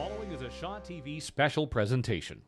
following is a Shaw TV special presentation.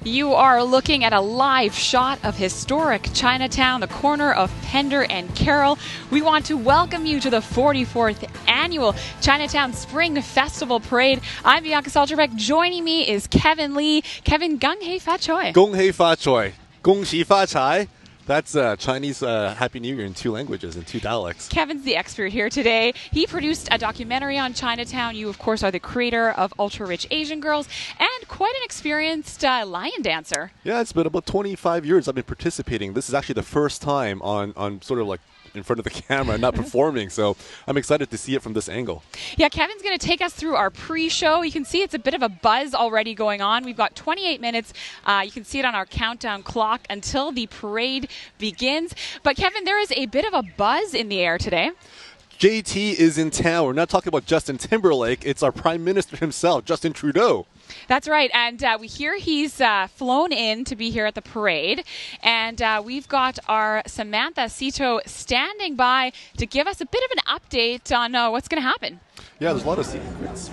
You are looking at a live shot of historic Chinatown, the corner of Pender and Carroll. We want to welcome you to the 44th annual Chinatown Spring Festival Parade. I'm Bianca Salterbeck. Joining me is Kevin Lee. Kevin, Gung Hei Fa Choi. Gong Hei Fa Choi. Gong Xi Fa Chai. That's Chinese Happy New Year in two languages, in two dialects. Kevin's the expert here today. He produced a documentary on Chinatown. You, of course, are the creator of Ultra Rich Asian Girls and quite an experienced lion dancer. Yeah, it's been about 25 years I've been participating. This is actually the first time on sort of like in front of the camera, not performing. So I'm excited to see it from this angle. Yeah, Kevin's going to take us through our pre-show. You can see it's a bit of a buzz already going on. We've got 28 minutes. You can see it on our countdown clock until the parade begins. But Kevin, there is a bit of a buzz in the air today. JT is in town. We're not talking about Justin Timberlake. It's our Prime Minister himself, Justin Trudeau. That's right, and we hear he's flown in to be here at the parade, and we've got our Samantha Sito standing by to give us a bit of an update on what's going to happen. Yeah, there's a lot of secrets.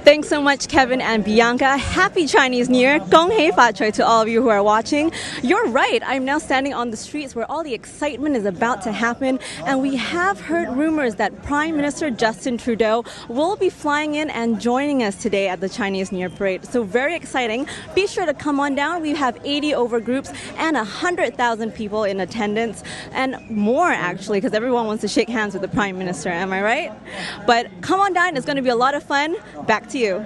Thanks so much, Kevin and Bianca. Happy Chinese New Year. Gong Hei Fa Choi to all of you who are watching. You're right. I'm now standing on the streets where all the excitement is about to happen. And we have heard rumors that Prime Minister Justin Trudeau will be flying in and joining us today at the Chinese New Year parade. So very exciting. Be sure to come on down. We have 80 over groups and 100,000 people in attendance and more, actually, because everyone wants to shake hands with the Prime Minister. Am I right? But come on down. It's going to be a lot of fun. Back to you.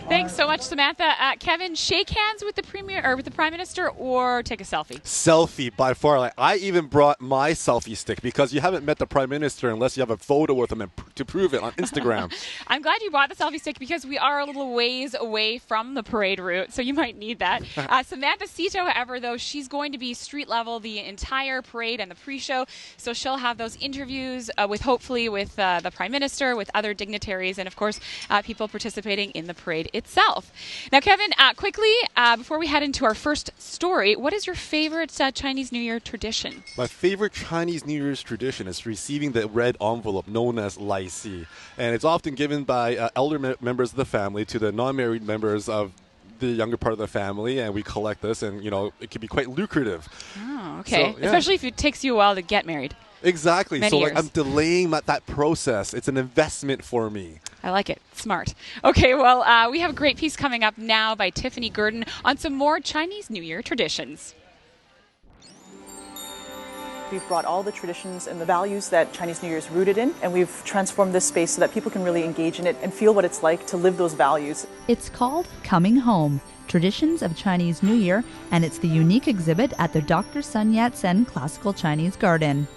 Thanks so much, Samantha. Kevin, shake hands with the Premier or with the Prime Minister, or take a selfie? Selfie by far. Like, I even brought my selfie stick because you haven't met the Prime Minister unless you have a photo with him to prove it on Instagram. I'm glad you brought the selfie stick because we are a little ways away from the parade route, so you might need that. Samantha Sito, however, though, she's going to be street level the entire parade and the pre-show, so she'll have those interviews hopefully with the Prime Minister, with other dignitaries, and of course people participating in the parade itself. Now, Kevin, quickly, before we head into our first story, what is your favorite Chinese New Year tradition? My favorite Chinese New Year's tradition is receiving the red envelope known as Lai Si. And it's often given by elder members of the family to the non-married members of the younger part of the family, and we collect this, and, you know, it can be quite lucrative. Oh, okay. So, yeah. Especially if it takes you a while to get married. Exactly. Many so years. like, I'm delaying that process. It's an investment for me. I like it. Smart. Okay, well, we have a great piece coming up now by Tiffany Gurdon on some more Chinese New Year traditions. We've brought all the traditions and the values that Chinese New Year is rooted in, and we've transformed this space so that people can really engage in it and feel what it's like to live those values. It's called Coming Home, Traditions of Chinese New Year, and it's the unique exhibit at the Dr. Sun Yat-sen Classical Chinese Garden.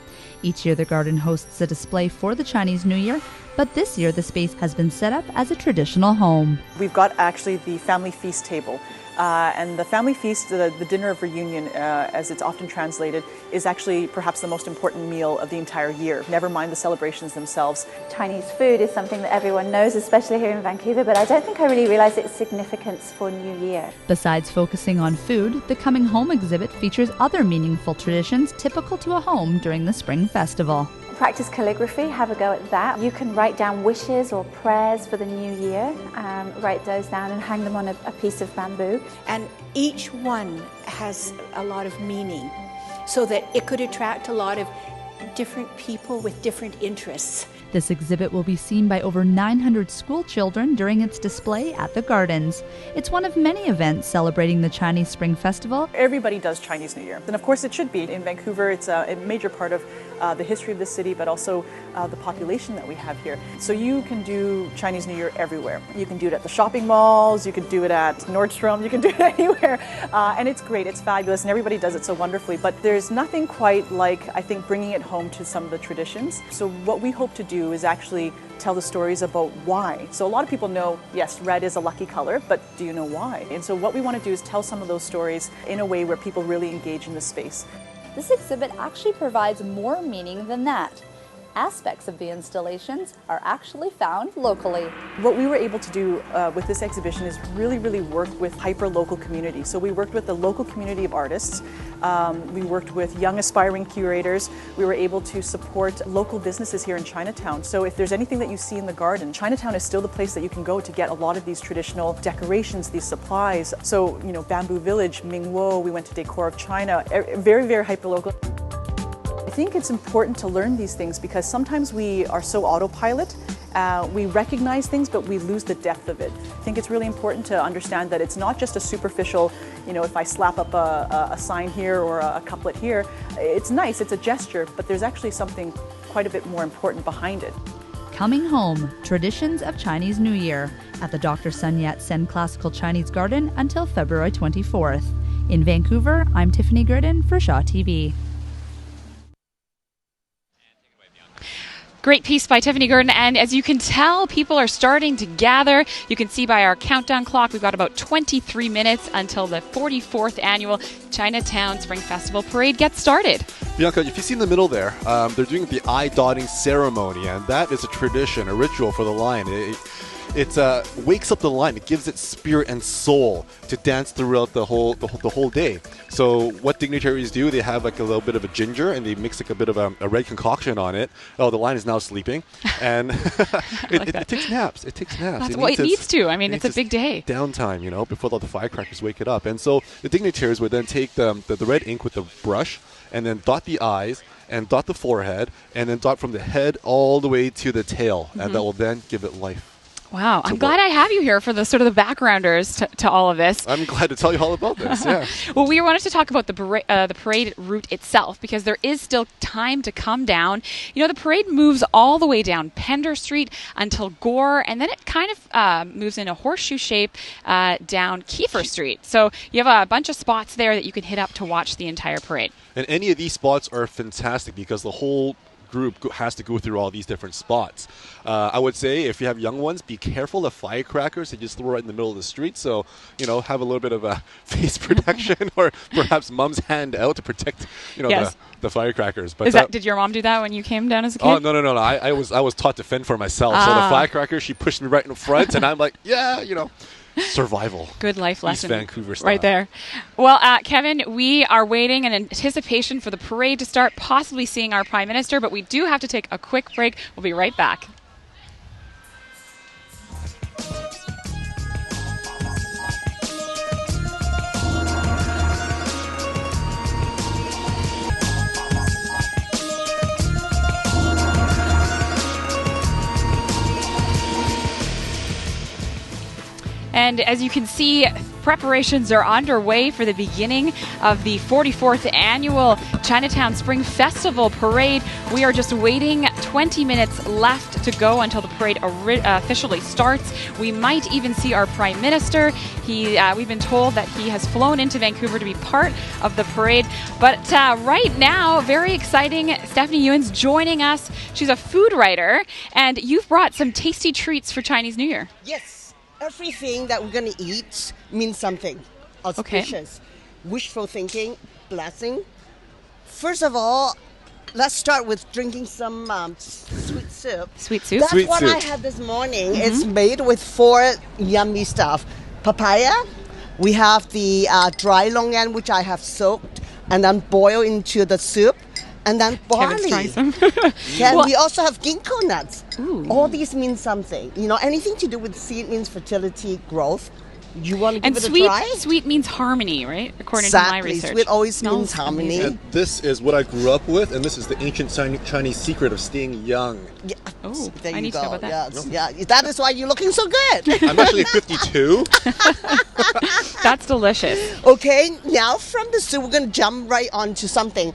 Each year the garden hosts a display for the Chinese New Year, but this year the space has been set up as a traditional home. We've got actually the family feast table. And the family feast, the dinner of reunion, as it's often translated, is actually perhaps the most important meal of the entire year, never mind the celebrations themselves. Chinese food is something that everyone knows, especially here in Vancouver, but I don't think I really realised its significance for New Year. Besides focusing on food, the Coming Home exhibit features other meaningful traditions typical to a home during the Spring Festival. Practice calligraphy, have a go at that. You can write down wishes or prayers for the new year, write those down and hang them on a piece of bamboo. And each one has a lot of meaning, so that it could attract a lot of different people with different interests. This exhibit will be seen by over 900 school children during its display at the gardens. It's one of many events celebrating the Chinese Spring Festival. Everybody does Chinese New Year, and of course it should be. In Vancouver, it's a major part of the history of the city, but also the population that we have here. So you can do Chinese New Year everywhere. You can do it at the shopping malls, you can do it at Nordstrom, you can do it anywhere. And it's great, it's fabulous, and everybody does it so wonderfully. But there's nothing quite like, I think, bringing it home to some of the traditions. So what we hope to do is actually tell the stories about why. So a lot of people know, yes, red is a lucky color, but do you know why? And so what we want to do is tell some of those stories in a way where people really engage in the space. this exhibit actually provides more meaning than that. Aspects of the installations are actually found locally. What we were able to do with this exhibition is really work with hyper-local communities. So we worked with the local community of artists. We worked with young aspiring curators. We were able to support local businesses here in Chinatown. So if there's anything that you see in the garden, Chinatown is still the place that you can go to get a lot of these traditional decorations, these supplies. So, Bamboo Village, Mingwo, we went to Decor of China, very hyper-local. I think it's important to learn these things because sometimes we are so autopilot. We recognize things, but we lose the depth of it. I think it's really important to understand that it's not just a superficial, if I slap up a sign here or a couplet here, it's nice, it's a gesture, but there's actually something quite a bit more important behind it. Coming Home, Traditions of Chinese New Year at the Dr. Sun Yat-sen Classical Chinese Garden until February 24th. In Vancouver, I'm Tiffany Gurdon for Shaw TV. Great piece by Tiffany Gurdon, and as you can tell, people are starting to gather. You can see by our countdown clock, we've got about 23 minutes until the 44th annual Chinatown Spring Festival Parade gets started. Bianca, if you see in the middle there, they're doing the eye-dotting ceremony, and that is a tradition, a ritual for the lion. It wakes up the lion. It gives it spirit and soul to dance throughout the whole day. So what dignitaries do, they have like a little bit of a ginger and they mix like a bit of a red concoction on it. Oh, the lion is now sleeping, and it takes naps. It takes naps. That's what it needs to. I mean, it's a big day. Downtime, before all the firecrackers wake it up. And so the dignitaries would then take the red ink with the brush and then dot the eyes and dot the forehead and then dot from the head all the way to the tail, and that will then give it life. Wow, I'm glad I have you here for the sort of the backgrounders to all of this. I'm glad to tell you all about this, yeah. Well, we wanted to talk about the parade route itself because there is still time to come down. The parade moves all the way down Pender Street until Gore, and then it kind of moves in a horseshoe shape down Kiefer Street. So you have a bunch of spots there that you can hit up to watch the entire parade. And any of these spots are fantastic because the whole group has to go through all these different spots. I would say if you have young ones, be careful of firecrackers. They just throw right in the middle of the street. So, have a little bit of a face protection or perhaps mom's hand out to protect, yes. the firecrackers. But did your mom do that when you came down as a kid? Oh, no. I was taught to fend for myself. So the firecrackers, she pushed me right in front and I'm like, yeah, survival. Good life lesson. East Vancouver style. Right there. Well, Kevin, we are waiting in anticipation for the parade to start, possibly seeing our Prime Minister, but we do have to take a quick break. We'll be right back. And as you can see, preparations are underway for the beginning of the 44th annual Chinatown Spring Festival Parade. We are just waiting 20 minutes left to go until the parade officially starts. We might even see our Prime Minister. We've been told that he has flown into Vancouver to be part of the parade. But right now, very exciting, Stephanie Ewan's joining us. She's a food writer, and you've brought some tasty treats for Chinese New Year. Yes. Everything that we're going to eat means something auspicious. Okay. Wishful thinking, blessing. First of all, let's start with drinking some sweet soup. Sweet soup? That's what I had this morning. Mm-hmm. It's made with 4 yummy stuff. Papaya. We have the dry longan, which I have soaked and then boiled into the soup. And then barley. We also have ginkgo nuts. Ooh. All these mean something. Anything to do with seed means fertility, growth. You want to give it a try? And sweet means harmony, right? According to my research. Sweet always means harmony. And this is what I grew up with, and this is the ancient Chinese secret of staying young. Yeah. Oh, there I need to know about that. Yes. Yeah, that is why you're looking so good. I'm actually 52. That's delicious. Okay, now from the soup, we're going to jump right onto something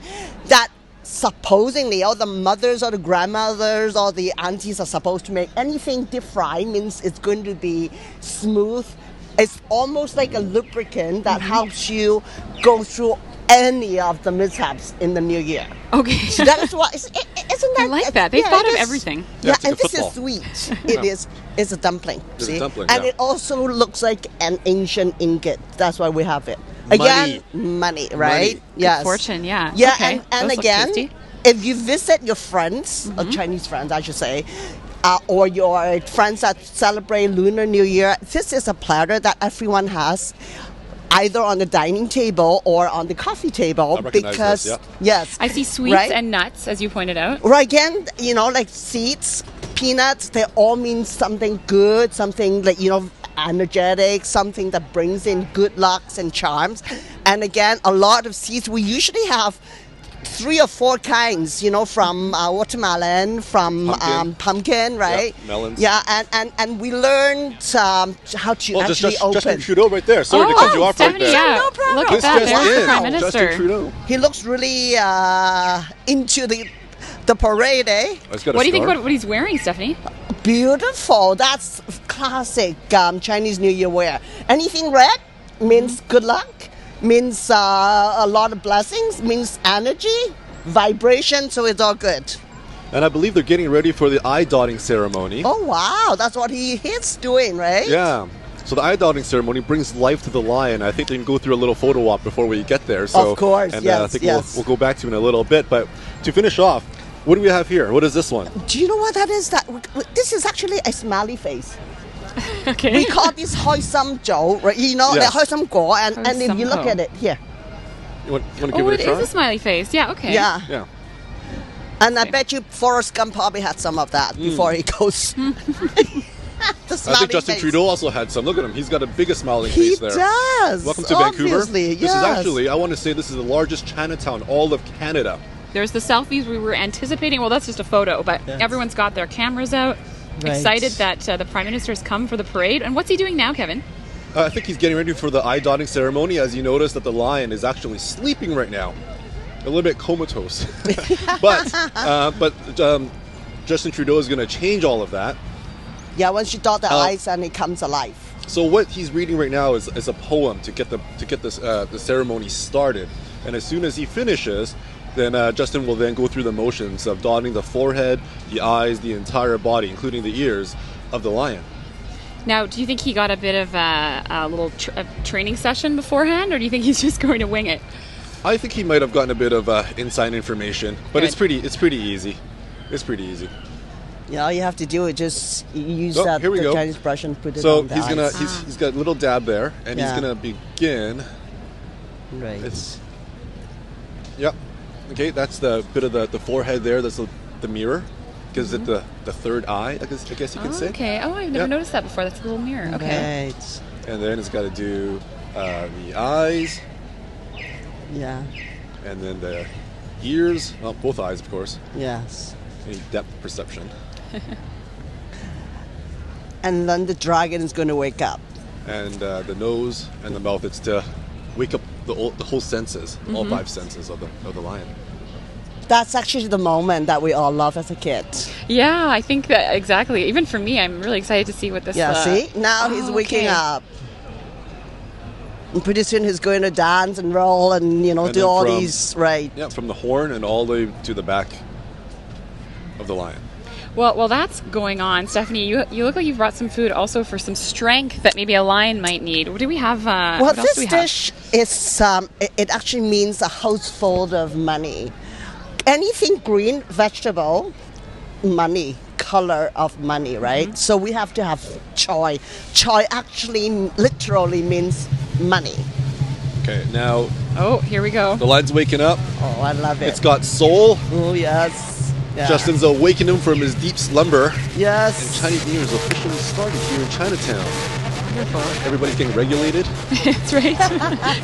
that supposedly all the mothers or the grandmothers or the aunties are supposed to make. Anything deep fried means it's going to be smooth. It's almost like a lubricant that helps you go through any of the mishaps in the new year. Okay. So that is what, isn't that? I like that. They've thought of everything. Yeah, and this is sweet. It's a dumpling. It's a dumpling, and it also looks like an ancient ingot. That's why we have it. Again, money, right? Money. Yes. Fortune, yeah. Yeah, Okay. and Those look again, tasty. if you visit your friends, or Chinese friends, I should say, or your friends that celebrate Lunar New Year, this is a platter that everyone has, either on the dining table or on the coffee table. I recognize Because this, yes, I see sweets right? and nuts, as you pointed out. Right, again, like seeds, peanuts, they all mean something good, something like, energetic, something that brings in good lucks and charms. And again, a lot of seeds, we usually have 3 or 4 kinds, from watermelon, from pumpkin, right? Yeah, melons. Yeah, and we learned how to actually open. Justin Trudeau right there. Sorry to cut you off right Stephanie, there. yeah. No problem. Look at This that. just There's the in. Prime Minister. Justin Trudeau. He looks really into the parade, eh? Oh, he's got a What do you think scarf. about what he's wearing, Stephanie? Beautiful. That's classic Chinese New Year wear. Anything red means good luck, means a lot of blessings, means energy, vibration, so it's all good. And I believe they're getting ready for the eye dotting ceremony. Oh, wow. That's what he's doing, right? Yeah. So the eye dotting ceremony brings life to the lion. I think they can go through a little photo op before we get there. So, Of course, and yes, I think yes. we'll go back to in a little bit. But to finish off, what do we have here? What is this one? Do you know what that is? This is actually a smiley face. Okay. We call this Hoi Sam Zhou, right? Yes. Hoi Sam Guo. And if Sam you look Guo. at it here. You want to give Oh, it it a try? is a smiley face. Yeah, okay. Yeah. Yeah. And I bet you Forrest Gump probably had some of that before he goes. The I smiley think Justin face. Trudeau also had some. Look at him. He's got a big smiling He face there. does. Welcome to Vancouver. Obviously, This is yes. actually, I want to say this is the largest Chinatown all of Canada. There's the selfies we were anticipating. Well, that's just a photo, but everyone's got their cameras out. Right. Excited that the Prime Minister has come for the parade. And what's he doing now, Kevin? I think he's getting ready for the eye dotting ceremony. As you notice that the lion is actually sleeping right now. A little bit comatose. but Justin Trudeau is going to change all of that. Yeah, once you dot the eyes and it comes alive. So what he's reading right now is a poem to get the ceremony started. And as soon as he finishes, then Justin will then go through the motions of dotting the forehead, the eyes, the entire body, including the ears of the lion. Now, do you think he got a bit of a little training session beforehand, or do you think he's just going to wing it? I think he might have gotten a bit of inside information, but Good. it's pretty easy. It's pretty easy. All you have to do is just use Oh, here we the go. Chinese brush and put it So on the he's gonna eyes. he's got a little dab there, and Yeah. he's gonna begin. Right. It's yep. Okay, that's the bit of the forehead there. That's the mirror. Gives it the third eye. I guess you can say. Okay. Oh, I've never Yep. noticed that before. That's a little mirror. Okay. Right. And then it's got to do the eyes, Yeah. and then the ears. Well, both eyes, of course. Yes. Any depth perception. And then the dragon is going to wake up. And the nose and the mouth. It's to wake up the whole senses, all 5 senses of the lion. That's actually the moment that we all love as a kid. Yeah, I think that exactly. Even for me, I'm really excited to see what this. Yeah, see? Now he's waking okay. up. And pretty soon he's going to dance and roll and, And do then all from- these, right. Yeah, from the horn and all the way to the back of the lion. Well, that's going on. Stephanie, you look like you've brought some food also for some strength that maybe a lion might need. What do we have? Well, what else this do we have? dish is, it actually means a house full of money. Anything green, vegetable, money, color of money, right? Mm-hmm. So we have to have choy. Choy actually literally means money. Okay, now Oh, here we go. the lion's waking up. Oh, I love it. It's got soul. Oh, yes. Yeah. Justin's awakening him from his deep slumber. And Yes. Chinese New Year is officially started here in Chinatown. Wonderful. Everybody's getting regulated. That's right.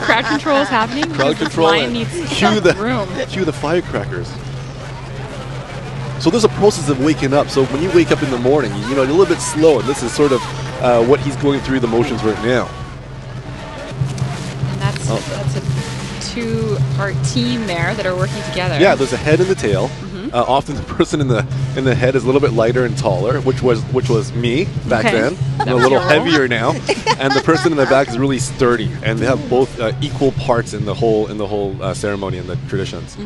Crowd control is happening. Crowd because this control lion and needs cue the room. cue the firecrackers. So there's a process of waking up. So when you wake up in the morning, you're a little bit slow, and this is sort of what he's going through the motions right now. And that's a two-part team there that are working together. Yeah, there's a head and the tail. Often the person in the head is a little bit lighter and taller, which was me back Okay. then. I'm a was little your role. heavier now, and the person in the back is really sturdy, and they have both equal parts in the whole ceremony and the traditions.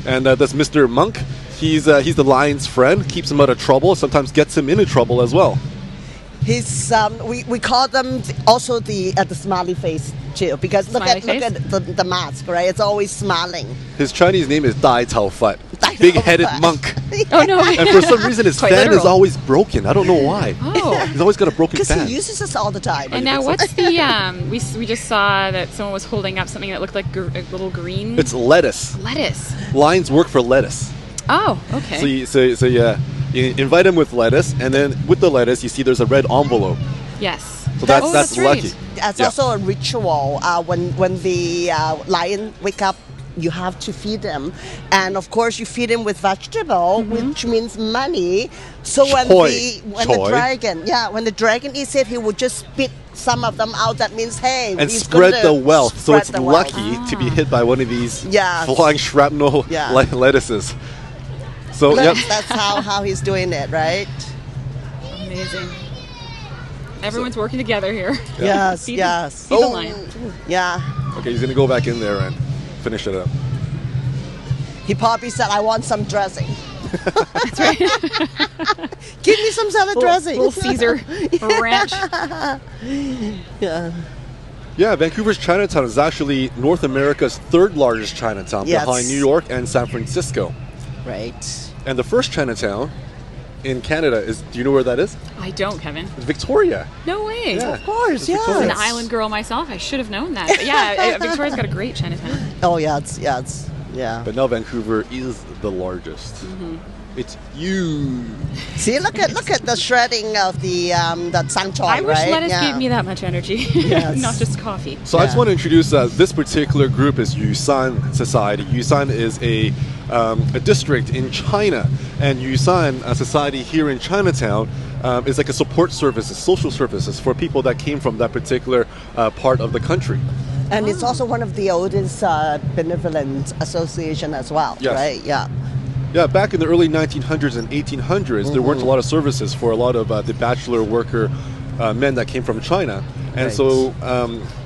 And that's Mr. Monk. He's the lion's friend, keeps him out of trouble, sometimes gets him into trouble as well. He's we call them also the smiley face too, because look at the mask, right? It's always smiling. His Chinese name is Dai Cao Fat, big-headed monk. Oh no! And for some reason, his fan literal. is always broken. I don't know why. Oh. He's always got a broken Because fan. he uses this all the time. And now, what's the? We just saw that someone was holding up something that looked like a little green. It's lettuce. Lettuce. Lines work for lettuce. Oh, okay. So yeah, you invite him with lettuce, and then with the lettuce, you see there's a red envelope. Yes. So that's lucky. Right. It's also a ritual. When the lion wake up, you have to feed him, and of course you feed him with vegetable, which means money. So when the dragon eats it, he will just spit some of them out. That means hey, and he's spread gonna the wealth. So it's wealth. lucky to be hit by one of these Yes. flying shrapnel lettuces. So that's how he's doing it, right? Amazing. Everyone's working together here. Yes, Feed yes. the lion. Yeah. Okay, he's gonna go back in there and finish it up. He probably said, "I want some dressing." That's right. Give me some salad dressing. Little Caesar ranch. Yeah. Yeah, Vancouver's Chinatown is actually North America's third largest Chinatown, behind New York and San Francisco. Right. And the first Chinatown in Canada is, do you know where that is? I don't, Kevin. It's Victoria. No way. Yeah. Of course, yeah. I'm an island girl myself. I should have known that. But yeah, Victoria's got a great Chinatown. Oh yeah, it's. But now Vancouver is the largest. It's huge. See, look at the shredding of the sanchoy, I wish right? lettuce gave me that much energy, Yes. not just coffee. So I just want to introduce this particular group is Yusan Society. Yusan is a district in China, and Yusan Society here in Chinatown is like a support services, social services for people that came from that particular part of the country. And it's also one of the oldest benevolent association as well, Yes. right? Yeah. Yeah, back in the early 1900s and 1800s, there weren't a lot of services for a lot of the bachelor worker men that came from China. And so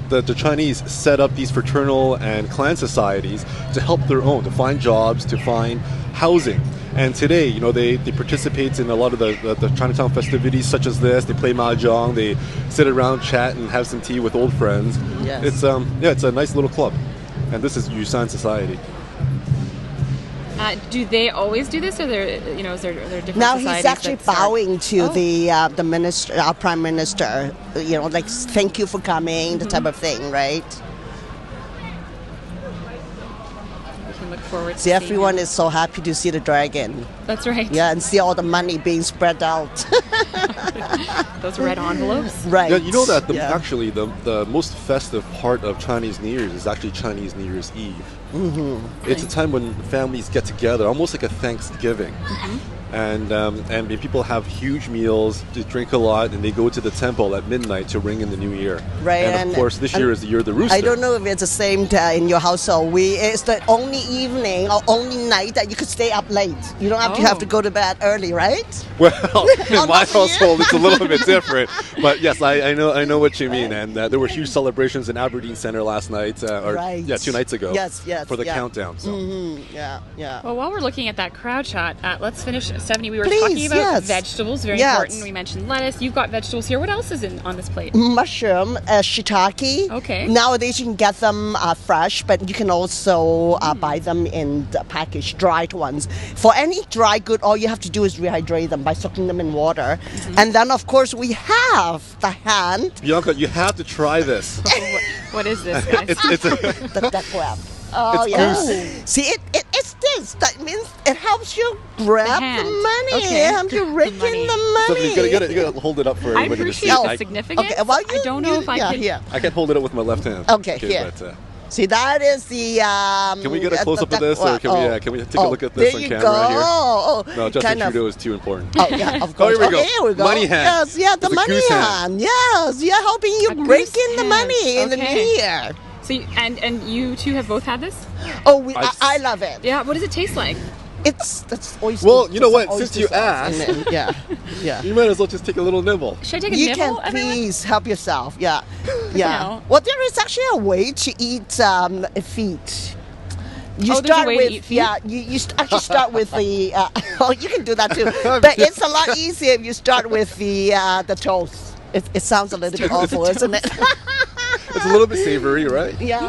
the Chinese set up these fraternal and clan societies to help their own, to find jobs, to find housing. And today, you know, they participate in a lot of the Chinatown festivities such as this. They play mahjong, they sit around, chat, and have some tea with old friends. Yes. It's a nice little club. And this is Yusan Society. Do they always do this, or is there different Now societies he's actually that start- bowing to the minister, our prime minister. Like thank you for coming, the type of thing, right? We can look forward to See, seeing everyone it. is so happy to see the dragon. That's right. Yeah, and see all the money being spread out. Those red envelopes. Right. Yeah, you know that Yeah. the most festive part of Chinese New Year's is actually Chinese New Year's Eve. It's a time when families get together, almost like a Thanksgiving. And people have huge meals, they drink a lot, and they go to the temple at midnight to ring in the new year. Right, And of course, this year is the year of the rooster. I don't know if it's the same in your household. It's the only evening or only night that you could stay up late. You don't have to go to bed early, right? Well, in my household, it's a little bit different. But yes, I know what you mean. And there were huge celebrations in Aberdeen Center last night, 2 nights ago. Yes, for the countdown. So. Yeah. Well, while we're looking at that crowd shot, let's finish. Stephanie, we were Please, talking about yes. vegetables, very Yes. important. We mentioned lettuce. You've got vegetables here. What else is on this plate? Mushroom, shiitake. Okay. Nowadays you can get them fresh, but you can also buy them in the packaged dried ones. For any dry good, all you have to do is rehydrate them by soaking them in water. And then, of course, we have the hand. Bianca, you have to try this. What is this, guys? it's a The duck wrap. Oh, It's yeah. goose. See, it's this. That means it helps you grab the hand. money. Okay. It helps you rake in money. the So money. you gotta hold it up for I everybody to appreciate see. the I significance. Okay, well, I don't know if I can. Here. can hold it up with my left hand. Okay, here. But, See, that is the. can we get a close up of this, or can we take a look at this on camera go. right here? Oh, No, Justin kind of- Trudeau is too important. Oh yeah, of course. here we go. Okay, here we go. Money hand. Yes, the It's a money goose hand. hand. Yes, helping you A rake goose in the hand. money in the new Okay. year. So, and you two have both had this? Oh, I I love it. Yeah. What does it taste like? That's oyster. Well, you know put some what, since oyster you sauce in asked. it. Yeah. You might as well just take a little nibble. Should I take a You nibble, can everyone? please help yourself. Yeah. know. Well, there is actually a way to eat feet. You Oh, there's a start way to with eat feet? yeah. You actually start with the. Oh, you can do that too. But it's a lot easier if you start with the toes. It sounds a little bit awful, isn't it? It's a little bit savory, right? Yeah.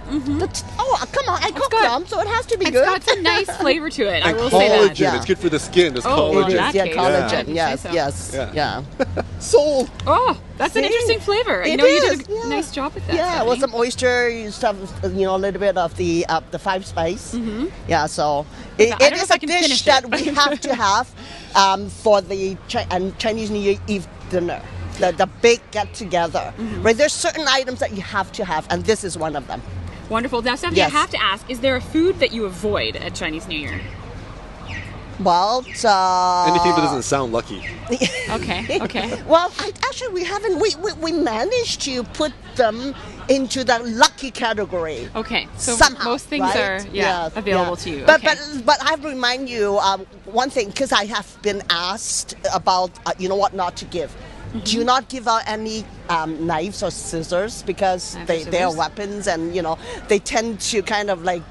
Come on, I cooked them, so it has to be It's good. got some nice flavor to it. I And will say that. collagen. Yeah. It's good for the skin. There's Oh, collagen. that Yeah, case, collagen. yeah. Yes, So. yes, Yeah. yeah. Sold. Oh, that's an See? interesting flavor. It You is, did a yeah. nice job with that. Yeah, with Stephanie. some oyster, you stuff, a little bit of the five spice. Yeah, so it don't know is if I a can dish finish that it. we have to have for the Chinese New Year Eve dinner. The big get together, right? There's certain items that you have to have, and this is one of them. Wonderful. Now, Stephanie, Yes. I have to ask, is there a food that you avoid at Chinese New Year? Well, Anything that doesn't sound lucky. Okay, okay. Well, actually, we haven't. We managed to put them into the lucky category. Okay, so Somehow, most things right? are Yes, available yeah. to you. But Okay. but I remind you one thing, because I have been asked about what not to give. Do not give out any knives or scissors, because they are scissors? weapons, and they tend to kind of like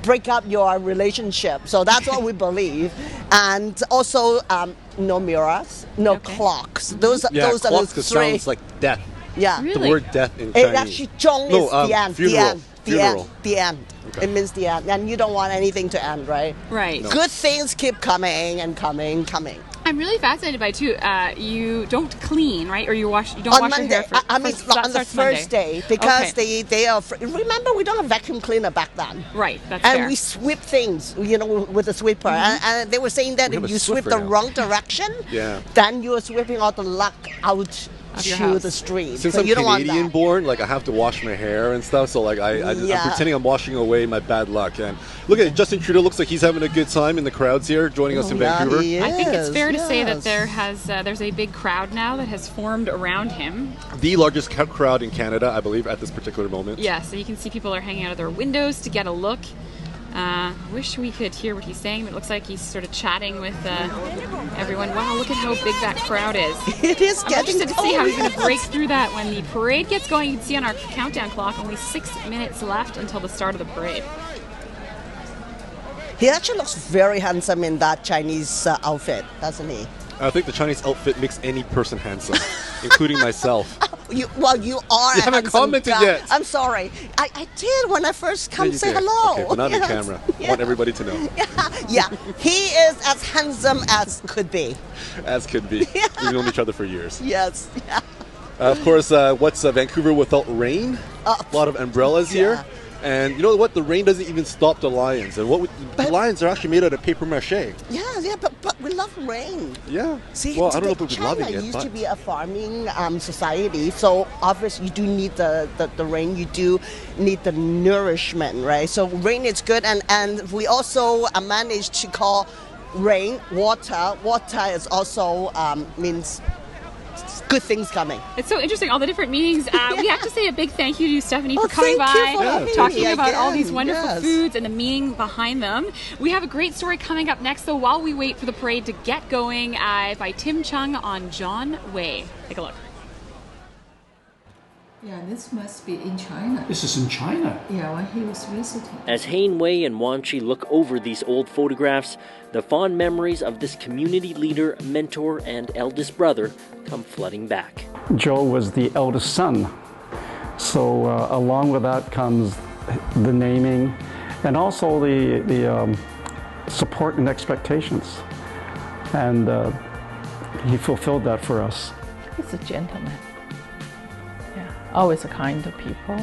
break up your relationship. So that's what we believe. And also no mirrors, no clocks. Those Yeah, those are clocks the 'cause three. sounds like death. Yeah. Really? The word death in It Chinese. actually, zhong No, is the end, funeral. the end, the Funeral. end, the end. Okay. It means the end, and you don't want anything to end, right? Right. Good things keep coming and coming, coming. I'm really fascinated by too. You don't clean, right? Or you don't On wash your Monday, hair for. I mean that on the starts Monday. first day, because Okay. they are. Remember, we don't have vacuum cleaner back then. Right. That's And fair. we sweep things, with a sweeper. And they were saying that We if have a you sweep Swiffer the now. wrong direction, Yeah. then you are sweeping all the luck out Of your to house. the street. Since so I'm you don't want Canadian that. born, like I have to wash my hair and stuff, so like I'm Yeah. pretending I'm washing away my bad luck. And look at Justin Trudeau, looks like he's having a good time in the crowds here, joining us in Yeah, Vancouver. he I think it's is, fair to say that yes. there's a big crowd now that has formed around him. The largest crowd in Canada, I believe, at this particular moment. Yeah, so you can see people are hanging out of their windows to get a look. Wish we could hear what he's saying, but it looks like he's sort of chatting with everyone. Wow, look at how big that crowd is. It is I'm getting. interested to see how he's going to yes. break through that when the parade gets going. You can see on our countdown clock only 6 minutes left until the start of the parade. He actually looks very handsome in that Chinese outfit, doesn't he? I think the Chinese outfit makes any person handsome, including myself. You are. You a haven't handsome commented guy. yet. I'm sorry. I did when I first Yeah, come you say did. hello. Okay, but not on Yes. camera. I Yeah. want everybody to know, Yeah, he is as handsome as could be. as could be. We've known each other for years. Yes. Yeah. Of course, what's Vancouver without rain? A lot of umbrellas here. And you know what? The rain doesn't even stop the lions. And the lions are actually made out of paper mache. Yeah, but we love rain. Yeah. See, well, I don't know if we're China loving it. used But to be a farming society, so obviously you do need the rain. You do need the nourishment, right? So rain is good, and we also managed to call rain water. Water is also means good things coming. It's so interesting, all the different meanings. We have to say a big thank you to Stephanie for coming thank you by, for having talking me about all these again. wonderful Yes. foods and the meaning behind them. We have a great story coming up next, though, while we wait for the parade to get going by Tim Chung on John Way. Take a look. Yeah, this must be in China. This is in China. Yeah, when he was visiting. As Hein Wei and Wan Chi look over these old photographs, the fond memories of this community leader, mentor, and eldest brother come flooding back. Joe was the eldest son. So along with that comes the naming and also the support and expectations. And he fulfilled that for us. He's a gentleman. Yeah, always kind to people,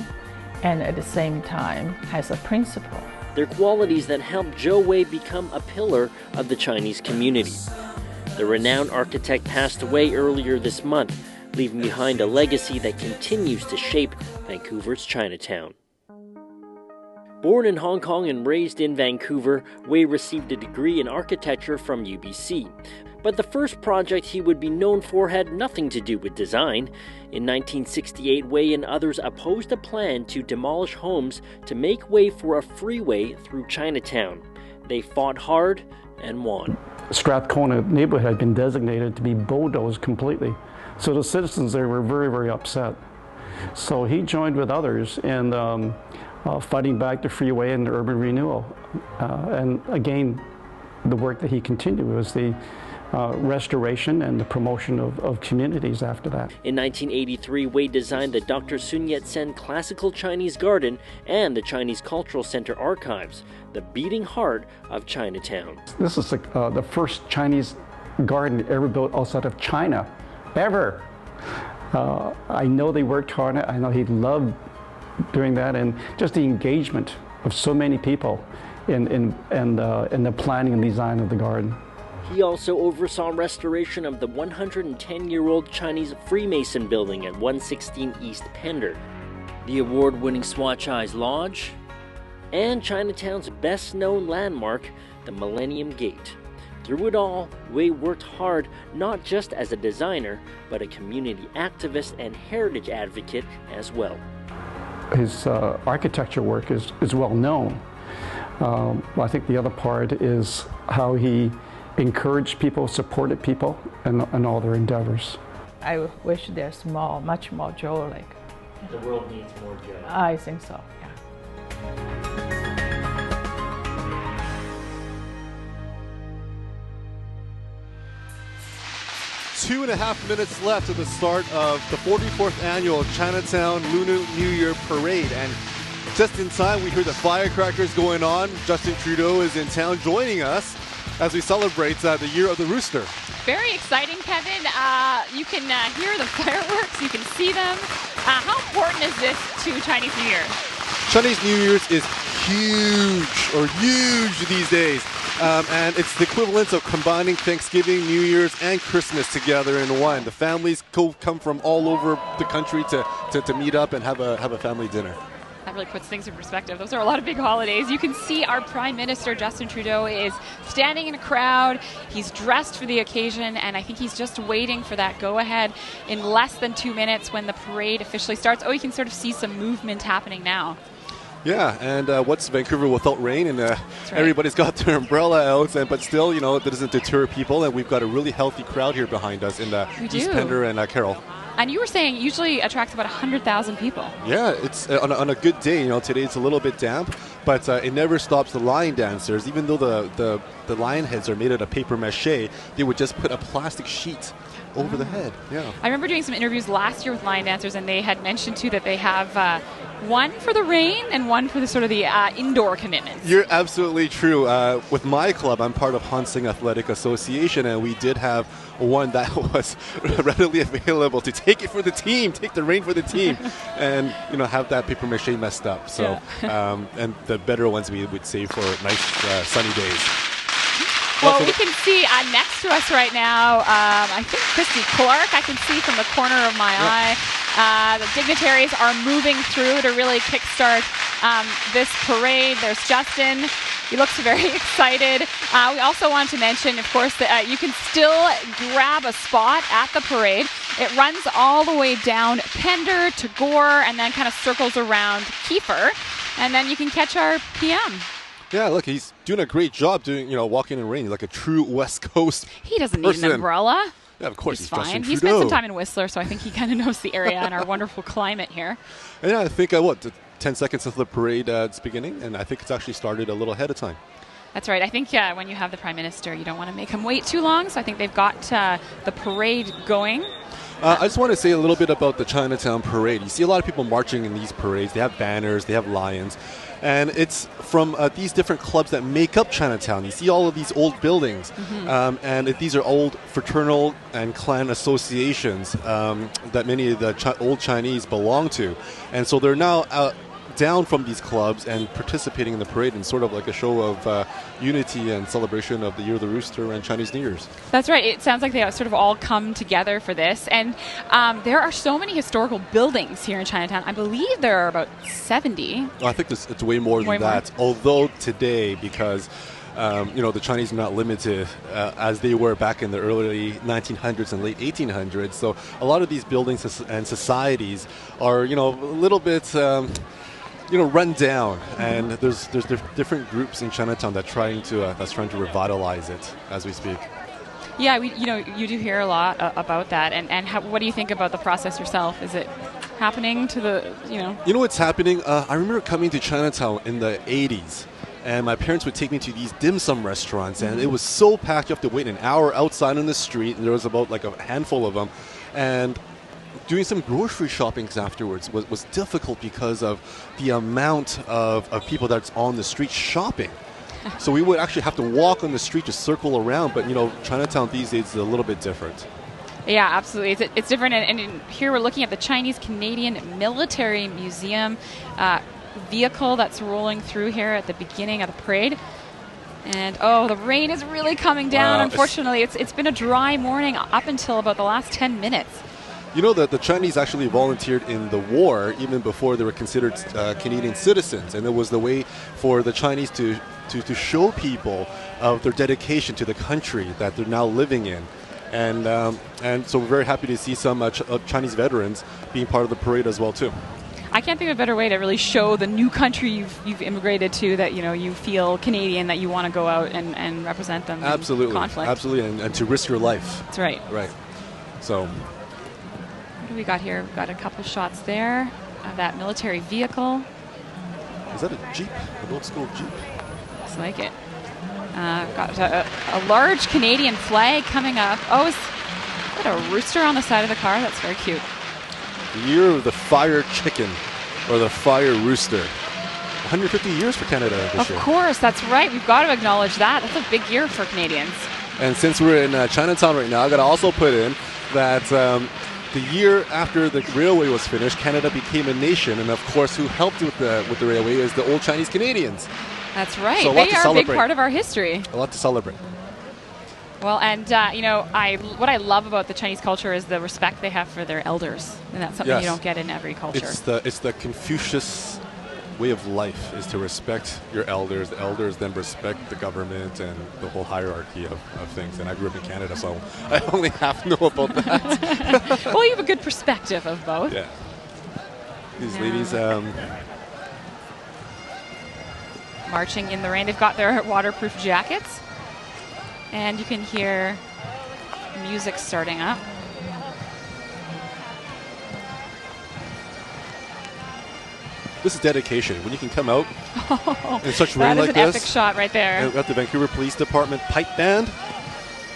and at the same time has a principle. They're qualities that helped Joe Wei become a pillar of the Chinese community. The renowned architect passed away earlier this month, leaving behind a legacy that continues to shape Vancouver's Chinatown. Born in Hong Kong and raised in Vancouver, Wei received a degree in architecture from UBC. But the first project he would be known for had nothing to do with design. In 1968, Wei and others opposed a plan to demolish homes to make way for a freeway through Chinatown. They fought hard and won. Strathcona neighborhood had been designated to be bulldozed completely. So the citizens there were very, very upset. So he joined with others in fighting back the freeway and the urban renewal. And again, the work that he continued was the restoration and the promotion of communities after that. In 1983, Wei designed the Dr. Sun Yat-sen Classical Chinese Garden and the Chinese Cultural Center Archives, the beating heart of Chinatown. This is the first Chinese garden ever built outside of China, ever. I know they worked hard on it. I know he loved doing that, and just the engagement of so many people in the planning and design of the garden. He also oversaw restoration of the 110-year-old Chinese Freemason building at 116 East Pender, the award-winning Swatch Eyes Lodge, and Chinatown's best-known landmark, the Millennium Gate. Through it all, Wei worked hard not just as a designer, but a community activist and heritage advocate as well. His architecture work is well known. I think the other part is how he encouraged people, supported people in all their endeavors. I wish there's much more Joe like. The world needs more Joe. I think so, yeah. 2.5 minutes left of the start of the 44th annual Chinatown Lunar New Year Parade. And just in time, we hear the firecrackers going on. Justin Trudeau is in town joining us as we celebrate the Year of the Rooster. Very exciting, Kevin. You can hear the fireworks. You can see them. How important is this to Chinese New Year? Chinese New Year's is huge these days. And it's the equivalent of combining Thanksgiving, New Year's, and Christmas together in one. The families come from all over the country to meet up and have a family dinner. That really puts things in perspective. Those are a lot of big holidays. You can see our Prime Minister, Justin Trudeau, is standing in a crowd. He's dressed for the occasion, and I think he's just waiting for that go-ahead in less than 2 minutes when the parade officially starts. Oh, you can sort of see some movement happening now. Yeah, and what's Vancouver without rain? And everybody's got their umbrella out, but still, that doesn't deter people. And we've got a really healthy crowd here behind us in East Pender and Carroll. And you were saying it usually attracts about 100,000 people. Yeah, it's on a good day. Today it's a little bit damp, but it never stops the lion dancers. Even though the lion heads are made out of paper mache, they would just put a plastic sheet over the head. Yeah. I remember doing some interviews last year with lion dancers, and they had mentioned too that they have one for the rain and one for the sort of the indoor commitments. You're absolutely true. With my club, I'm part of Hansing Athletic Association, and we did have one that was readily available to take it for the team, take the rain for the team, and have that paper mache messed up. So, and the better ones we would save for nice sunny days. Well, we can see next to us right now, I think Christy Clark, I can see from the corner of my eye. The dignitaries are moving through to really kickstart this parade. There's Justin. He looks very excited. We also want to mention, of course, that you can still grab a spot at the parade. It runs all the way down Pender to Gore and then kind of circles around Kiefer. And then you can catch our PM. Yeah, look, he's doing a great job walking in the rain. He's like a true West Coast He doesn't need an umbrella. Yeah, of course, he's fine. Justin Trudeau. He spent some time in Whistler, so I think he kind of knows the area and our wonderful climate here. And yeah, I think, 10 seconds into the parade it's beginning, and I think it's actually started a little ahead of time. That's right. I think when you have the Prime Minister, you don't want to make him wait too long, so I think they've got the parade going. I just want to say a little bit about the Chinatown Parade. You see a lot of people marching in these parades. They have banners, they have lions. And it's from these different clubs that make up Chinatown. You see all of these old buildings. And these are old fraternal and clan associations that many of the old Chinese belong to. And so they're now down from these clubs and participating in the parade in sort of like a show of unity and celebration of the Year of the Rooster and Chinese New Year's. That's right. It sounds like they sort of all come together for this. And there are so many historical buildings here in Chinatown. I believe there are about 70. Well, I think it's way more than that. Although today, because the Chinese are not limited as they were back in the early 1900s and late 1800s. So a lot of these buildings and societies are, a little bit... run down, and there's different groups in Chinatown that's trying to revitalize it as we speak. Yeah, you do hear a lot about that, and what do you think about the process yourself? Is it happening to the You know what's happening? I remember coming to Chinatown in the 80s, and my parents would take me to these dim sum restaurants, and it was so packed you have to wait an hour outside on the street, and there was about like a handful of them, and doing some grocery shoppings afterwards was difficult because of the amount of people that's on the street shopping. So we would actually have to walk on the street to circle around, but Chinatown these days is a little bit different. Yeah, absolutely. It's different. And here we're looking at the Chinese-Canadian Military Museum vehicle that's rolling through here at the beginning of the parade. And, the rain is really coming down. Wow. Unfortunately, it's been a dry morning up until about the last 10 minutes. You know that the Chinese actually volunteered in the war even before they were considered Canadian citizens, and it was the way for the Chinese to show people of their dedication to the country that they're now living in. And so we're very happy to see some Chinese veterans being part of the parade as well too. I can't think of a better way to really show the new country you've immigrated to that you feel Canadian, that you want to go out and represent them. Absolutely, in conflict. absolutely, and to risk your life. That's right. Right. So, what do we got here? We've got a couple shots there of that military vehicle. Is that a Jeep? An old school Jeep? Looks like it. Got a large Canadian flag coming up. Oh, is that a rooster on the side of the car? That's very cute. The year of the fire chicken, or the fire rooster. 150 years for Canada this year. Of course, that's right. We've got to acknowledge that. That's a big year for Canadians. And since we're in Chinatown right now, I got to also put in that the year after the railway was finished, Canada became a nation, and of course, who helped with the railway is the old Chinese Canadians. That's right. So they are a big part of our history. A lot to celebrate. Well, and what I love about the Chinese culture is the respect they have for their elders, and that's something you don't get in every culture. It's the Confucius way of life, is to respect your elders. The elders then respect the government and the whole hierarchy of things. And I grew up in Canada, so I only half know about that. Well, you have a good perspective of both. Yeah. These ladies. Marching in the rain. They've got their waterproof jackets. And you can hear music starting up. This is dedication. When you can come out in such rain like this. That is an epic shot right there. At the Vancouver Police Department Pipe Band.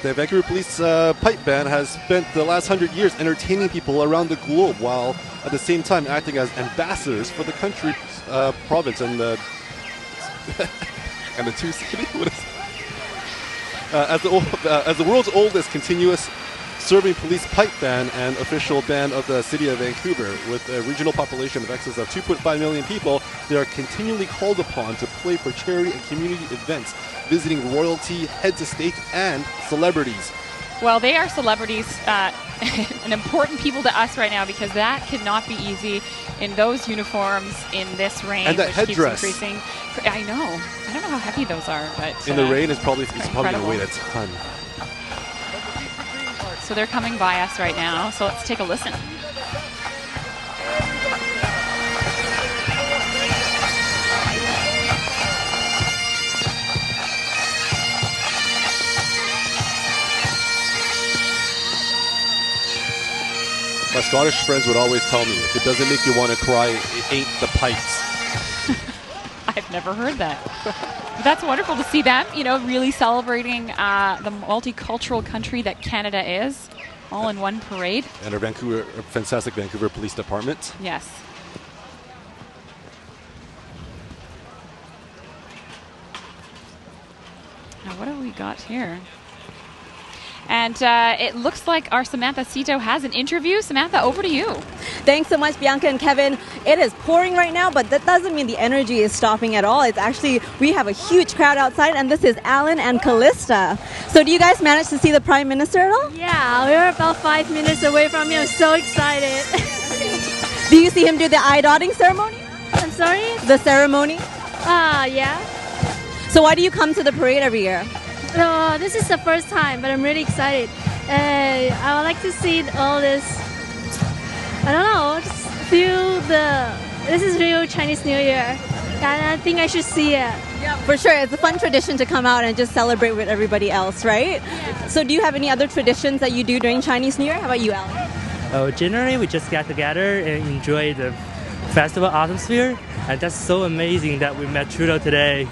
The Vancouver Police Pipe Band has spent the last 100 years entertaining people around the globe, while at the same time acting as ambassadors for the country, province, and the and the two cities. As the world's oldest continuous serving police pipe band and official band of the city of Vancouver, with a regional population of excess of 2.5 million people, they are continually called upon to play for charity and community events, visiting royalty, heads of state, and celebrities. Well, they are celebrities and important people to us right now, because that could not be easy in those uniforms in this rain, and that which headdress. Keeps increasing. I know. I don't know how heavy those are, but in the rain, it's probably going to weigh a ton. So they're coming by us right now. So let's take a listen. My Scottish friends would always tell me, if it doesn't make you want to cry, it ain't the pipes. I've never heard that. But that's wonderful to see them, really celebrating the multicultural country that Canada is, all in one parade. And our fantastic Vancouver Police Department. Yes. Now, what have we got here? And it looks like our Samantha Cito has an interview. Samantha, over to you. Thanks so much, Bianca and Kevin. It is pouring right now, but that doesn't mean the energy is stopping at all. It's actually, we have a huge crowd outside, and this is Alan and Callista. So do you guys manage to see the Prime Minister at all? Yeah, we're about 5 minutes away from him. I'm so excited. Do you see him do the eye dotting ceremony? I'm sorry? The ceremony? Yeah. So why do you come to the parade every year? This is the first time, but I'm really excited. I would like to see all this, I don't know, just feel this is real Chinese New Year. And I think I should see it. Yeah, for sure. It's a fun tradition to come out and just celebrate with everybody else, right? Yeah. So do you have any other traditions that you do during Chinese New Year? How about you, Alan? Generally, we just get together and enjoy the festival atmosphere. And that's so amazing that we met Trudeau today.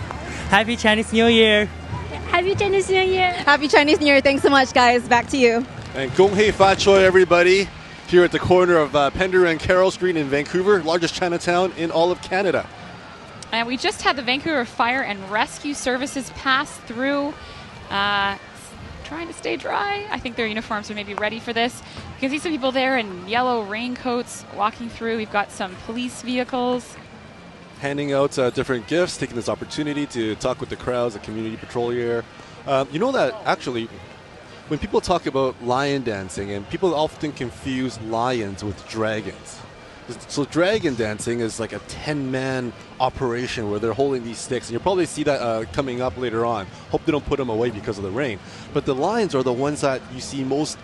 Happy Chinese New Year. Happy Chinese New Year. Happy Chinese New Year. Thanks so much, guys. Back to you. And Gong Hei Fa Choi, everybody, here at the corner of Pender and Carroll Street in Vancouver, largest Chinatown in all of Canada. And we just had the Vancouver Fire and Rescue Services pass through, trying to stay dry. I think their uniforms are maybe ready for this. You can see some people there in yellow raincoats walking through. We've got some police vehicles. Handing out different gifts, taking this opportunity to talk with the crowds, the community patrol here. You know that actually, when people talk about lion dancing, and people often confuse lions with dragons. So dragon dancing is like a 10-man operation where they're holding these sticks, and you'll probably see that coming up later on. Hope they don't put them away because of the rain. But the lions are the ones that you see most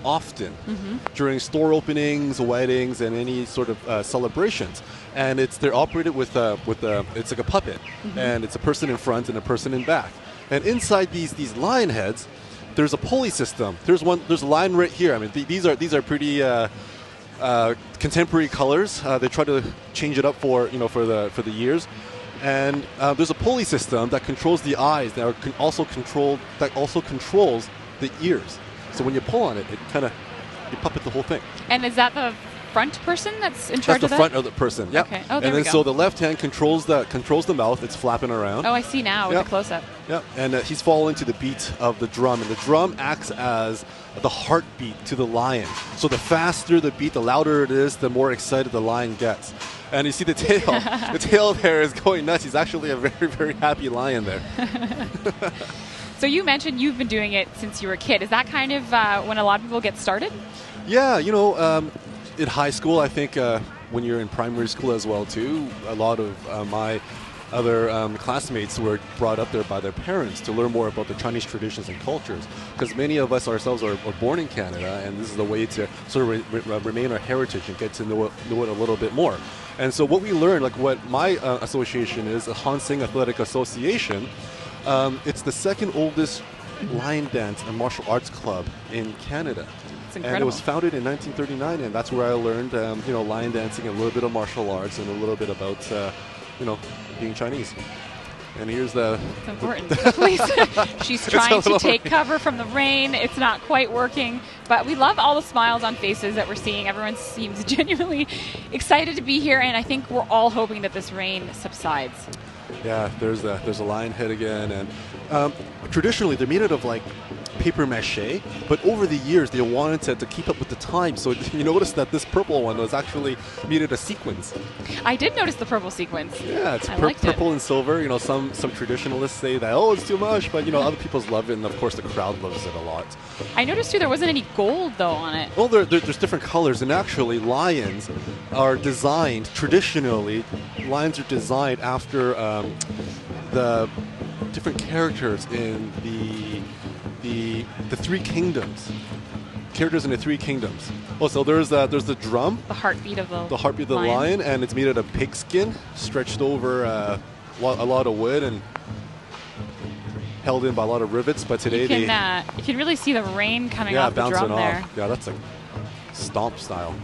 often during store openings, weddings, and any sort of celebrations. And they're operated with it's like a puppet, and it's a person in front and a person in back. And inside these lion heads, there's a pulley system. There's a line right here. I mean, these are pretty contemporary colors. They try to change it up for the years. And there's a pulley system that controls the eyes. That also controls the ears. So when you pull on it, you puppet the whole thing. And is that the front person that's in charge of that? That's the front of the person. Yep. Okay. Oh, there we go. So the left hand controls the mouth. It's flapping around. Oh, I see now with the close-up. Yep. And he's following to the beat of the drum, and the drum acts as the heartbeat to the lion. So the faster the beat, the louder it is, the more excited the lion gets. And you see the tail. The tail there is going nuts. He's actually a very, very happy lion there. So you mentioned you've been doing it since you were a kid. Is that kind of when a lot of people get started? Yeah, in high school, I think when you're in primary school as well too, a lot of my other classmates were brought up there by their parents to learn more about the Chinese traditions and cultures, because many of us ourselves are born in Canada, and this is the way to sort of remain our heritage and get to know it a little bit more. And so what we learned, like what my association is, the Han Sing Athletic Association, it's the second oldest line dance and martial arts club in Canada. And it was founded in 1939, and that's where I learned, line dancing, a little bit of martial arts, and a little bit about, being Chinese. And here's the... It's important. The police. She's trying to take cover from the rain. It's not quite working, but we love all the smiles on faces that we're seeing. Everyone seems genuinely excited to be here, and I think we're all hoping that this rain subsides. Yeah, there's a lion head again, and traditionally they're made out of like paper mache, but over the years they wanted to keep up with the time, so you notice that this purple one was actually made out of sequins. I did notice the purple sequins. Yeah, it's purple and silver. Some traditionalists say that, oh, it's too much, but other people love it, and of course the crowd loves it a lot. I noticed too there wasn't any gold though on it. Well, there's different colors, and actually lions are designed traditionally. Lions are designed after the different characters in the Three Kingdoms. Characters in the Three Kingdoms. Oh, so there's the drum. The heartbeat of the lion, and it's made out of pigskin, stretched over a lot of wood and held in by a lot of rivets. But today you can really see the rain coming off the drum there. Yeah, that's like stomp style.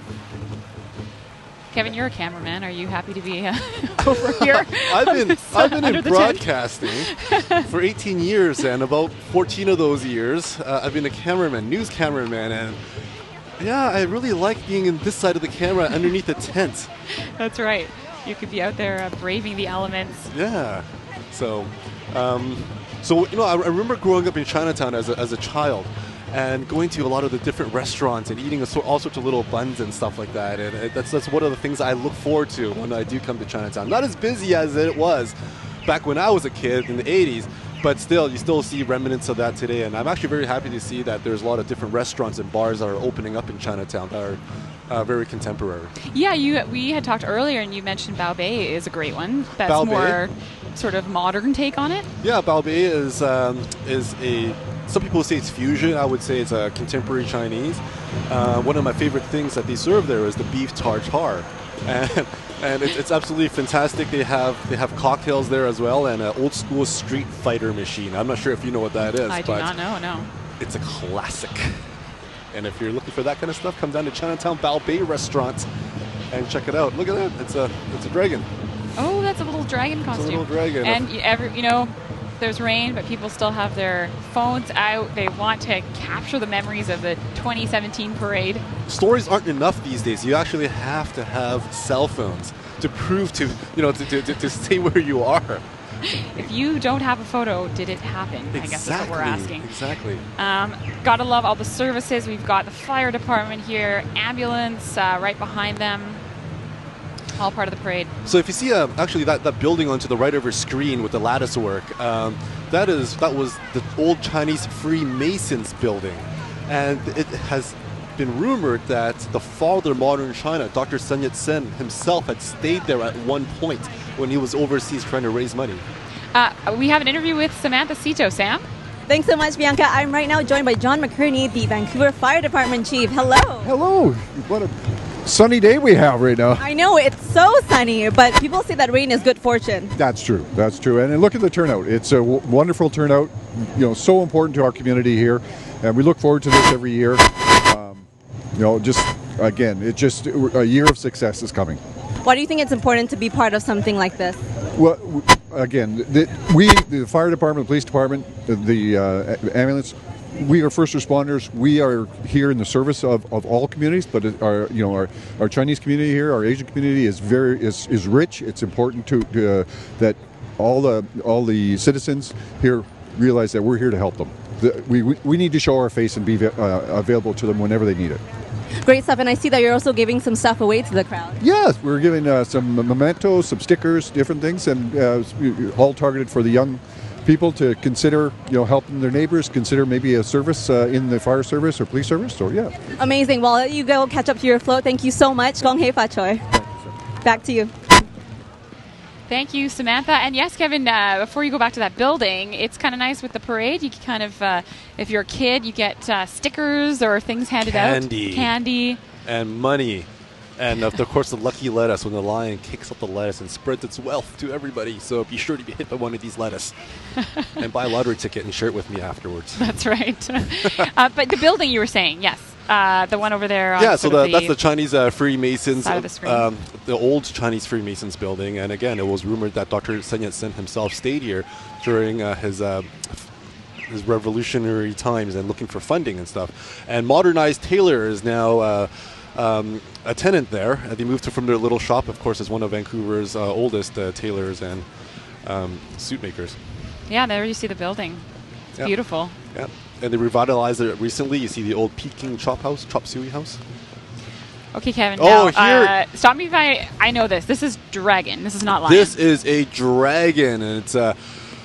Kevin, you're a cameraman. Are you happy to be over here? I've been in broadcasting for 18 years, and about 14 of those years, I've been a cameraman, news cameraman, and yeah, I really like being in this side of the camera underneath the tent. That's right. You could be out there braving the elements. Yeah. So I remember growing up in Chinatown as a child, and going to a lot of the different restaurants and eating all sorts of little buns and stuff like that. And that's one of the things I look forward to when I do come to Chinatown. Not as busy as it was back when I was a kid in the 80s, but still, you still see remnants of that today. And I'm actually very happy to see that there's a lot of different restaurants and bars that are opening up in Chinatown that are very contemporary. Yeah, we had talked earlier, and you mentioned Bao Bei is a great one. That's Bao more sort of modern take on it. Yeah, Bao Bei is a... Some people say it's fusion. I would say it's a contemporary Chinese. One of my favorite things that they serve there is the beef tartare, and it's absolutely fantastic. They have cocktails there as well, and an old school Street Fighter machine. I'm not sure if you know what that is. I do not know. No. It's a classic. And if you're looking for that kind of stuff, come down to Chinatown Bao Bei restaurant and check it out. Look at that. It's a dragon. Oh, that's a little little dragon costume. It's a little dragon. And there's rain, but people still have their phones out. They want to capture the memories of the 2017 parade. Stories aren't enough these days. You actually have to have cell phones to prove to stay where you are. If you don't have a photo, did it happen? I guess that's what we're asking. Exactly. Gotta love all the services. We've got the fire department here, ambulance right behind them. All part of the parade. So if you see actually that building onto the right of your screen with the lattice work, that was the old Chinese Freemasons building. And it has been rumored that the father of modern China, Dr. Sun Yat-sen himself, had stayed there at one point when he was overseas trying to raise money. We have an interview with Samantha Sito. Sam? Thanks so much, Bianca. I'm right now joined by John McCurney, the Vancouver Fire Department Chief. Hello. Hello. What a sunny day we have right now. I know, it's so sunny, but people say that rain is good fortune. That's true. That's true. And look at the turnout. It's a wonderful turnout. So important to our community here, and we look forward to this every year. Just a year of success is coming. Why do you think it's important to be part of something like this? Well, again, the fire department, the police department, the ambulance, we are first responders. We are here in the service of all communities, but our Chinese community here, our Asian community is rich. It's important to that all the citizens here realize that we're here to help them. We need to show our face and be available to them whenever they need it. Great stuff, and I see that you're also giving some stuff away to the crowd. Yes, we're giving some mementos, some stickers, different things, and all targeted for the young people to consider, helping their neighbors, consider maybe a service in the fire service or police service. So yeah. Amazing. Well, I'll let you go catch up to your float. Thank you so much. Gong hei fa choi. Back to you. Thank you, Samantha. And yes, Kevin, before you go back to that building, it's kind of nice with the parade. You can kind of, if you're a kid, you get stickers or things handed out. Candy. And money. And of course, the lucky lettuce, when the lion kicks up the lettuce and spreads its wealth to everybody. So be sure to be hit by one of these lettuce. And buy a lottery ticket and share it with me afterwards. That's right. But the building you were saying, yes. The one over there. Yeah, so that's the Chinese Freemasons, the old Chinese Freemasons building. And again, it was rumored that Dr. Sun Yat-sen himself stayed here during his revolutionary times and looking for funding and stuff. And Modernized Tailor is now a tenant there. They moved from their little shop, of course, as one of Vancouver's oldest tailors and suit makers. Yeah, there you see the building. It's beautiful. Yeah. And they revitalized it recently. You see the old Peking chop suey house. Okay, Kevin. Oh, now, here. Stop me if I know this. This is dragon. This is not lion. This is a dragon, and it's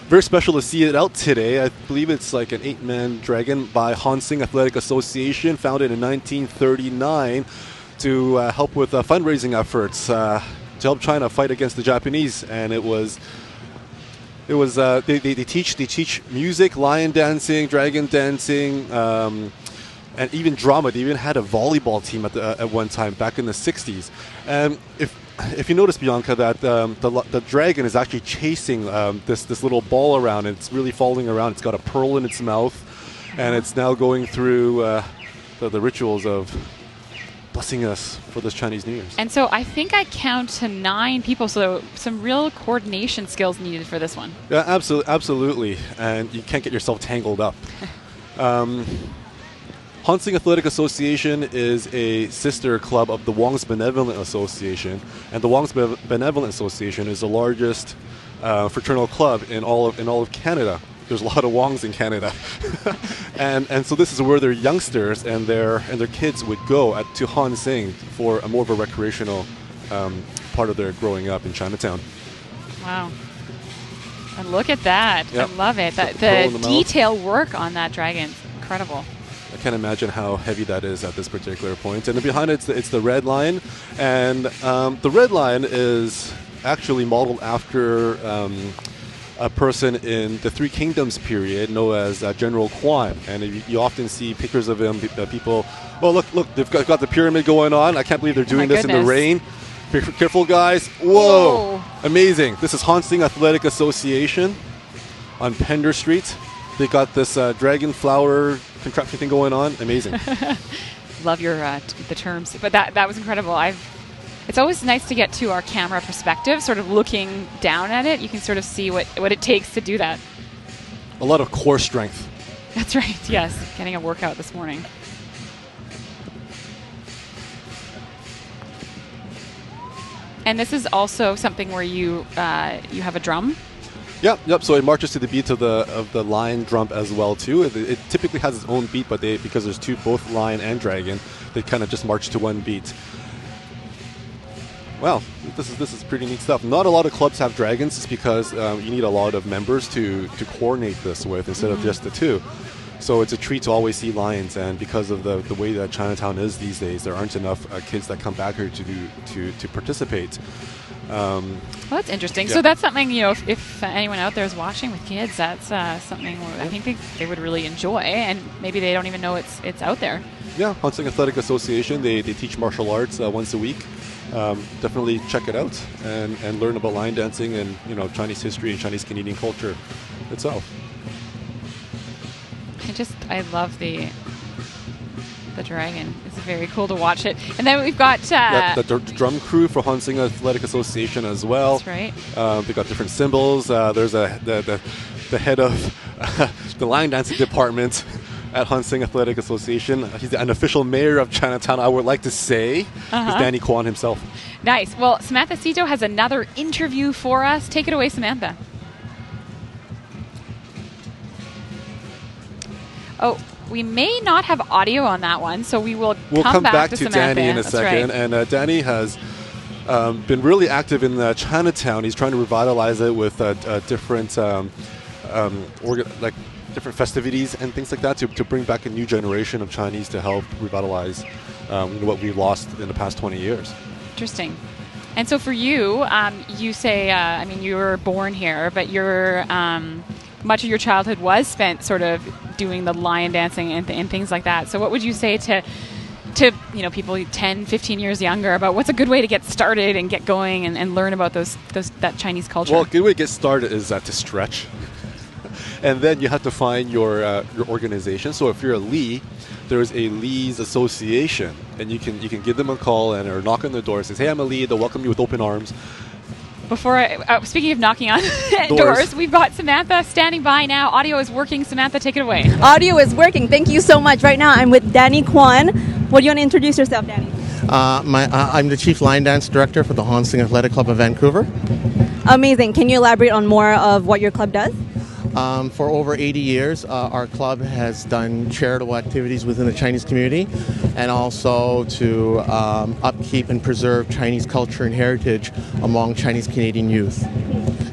very special to see it out today. I believe it's like an 8-man dragon by Hansing Athletic Association, founded in 1939 to help with fundraising efforts to help China fight against the Japanese. And they teach music, lion dancing, dragon dancing, and even drama. They even had a volleyball team at one time back in the 60s. And if you notice, Bianca, that the dragon is actually chasing this little ball around, and it's really following around. It's got a pearl in its mouth, and it's now going through the rituals of blessing us for this Chinese New Year's. And so I think I count to 9 people, so some real coordination skills needed for this one. Yeah, absolutely. And you can't get yourself tangled up. Hansing Athletic Association is a sister club of the Wong's Benevolent Association, and the Wong's Benevolent Association is the largest fraternal club in all of Canada. There's a lot of Wongs in Canada, and so this is where their youngsters and their kids would go to Hansing for more of a recreational part of their growing up in Chinatown. Wow. And look at that. Yep. I love it. The detail work on that dragon, incredible. I can't imagine how heavy that is at this particular point. And behind it, it's the red line. And the red line is actually modeled after a person in the Three Kingdoms period known as General Quan. And you often see pictures of him, people, oh, look, they've got the pyramid going on. I can't believe they're doing this in the rain. Be careful, guys. Whoa. Amazing. This is Hansing Athletic Association on Pender Street. They got this dragon flower contraption thing going on. Amazing. Love your the terms, but that was incredible. I've it's always nice to get to our camera perspective, sort of looking down at it. You can sort of see what it takes to do that. A lot of core strength. That's right, yes. Getting a workout this morning. And this is also something where you have a drum. Yep. So it marches to the beat of the lion drum as well too. It typically has its own beat, but because there's both lion and dragon, they kind of just march to one beat. Wow, this is pretty neat stuff. Not a lot of clubs have dragons, just because you need a lot of members to coordinate this with instead of just the two. So it's a treat to always see lions, and because of the way that Chinatown is these days, there aren't enough kids that come back here to participate. Well, that's interesting. Yeah. So that's something, if anyone out there is watching with kids, that's something I think they would really enjoy, and maybe they don't even know it's out there. Yeah, Hansing Athletic Association, they teach martial arts once a week. Definitely check it out and learn about lion dancing and Chinese history and Chinese Canadian culture itself. I love the dragon. It's very cool to watch it. And then we've got the drum crew for Hansing Athletic Association as well. That's right. They've got different symbols. There's the head of the line dancing department at Hansing Athletic Association. He's an official mayor of Chinatown, I would like to say. It's Danny Kwan himself. Nice. Well, Samantha Sito has another interview for us. Take it away, Samantha. Oh, we may not have audio on that one, so we'll come back to Samantha. Danny in a second. Right. And Danny has been really active in Chinatown. He's trying to revitalize it with different different festivities and things like that to bring back a new generation of Chinese to help revitalize what we lost in the past 20 years. Interesting. And so for you, you say, you were born here, but your much of your childhood was spent sort of doing the lion dancing and things like that. So what would you say to people 10, 15 years younger about what's a good way to get started and get going and learn about that Chinese culture? Well, a good way to get started is to stretch. And then you have to find your organization. So if you're a Li, there's a Li's association, and you can give them a call or knock on the door and say, "Hey, I'm a Li." They'll welcome you with open arms. Speaking of knocking on doors, we've got Samantha standing by now. Audio is working. Samantha, take it away. Audio is working. Thank you so much. Right now, I'm with Danny Kwan. What do you want to introduce yourself, Danny? I'm the Chief Line Dance Director for the Hansing Athletic Club of Vancouver. Amazing. Can you elaborate on more of what your club does? For over 80 years, our club has done charitable activities within the Chinese community, and also to upkeep and preserve Chinese culture and heritage among Chinese Canadian youth.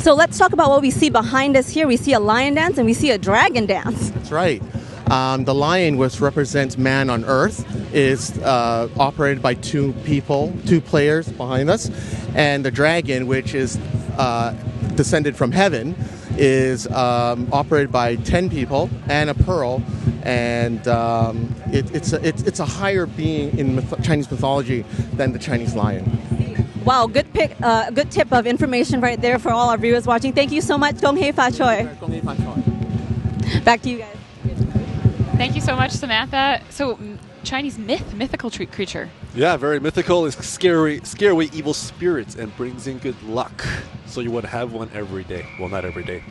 So let's talk about what we see behind us here. We see a lion dance and we see a dragon dance. That's right. The lion, which represents man on earth, is operated by two players behind us, and the dragon, which is descended from heaven, is operated by 10 people and a pearl, and it's a higher being in Chinese mythology than the Chinese lion. Wow, good tip of information right there for all our viewers watching. Thank you so much. Gong hei fa choi. Back to you guys. Thank you so much, Samantha. So, Chinese mythical creature. Yeah, very mythical. It's scary away evil spirits and brings in good luck. So you would have one every day. Well, not every day,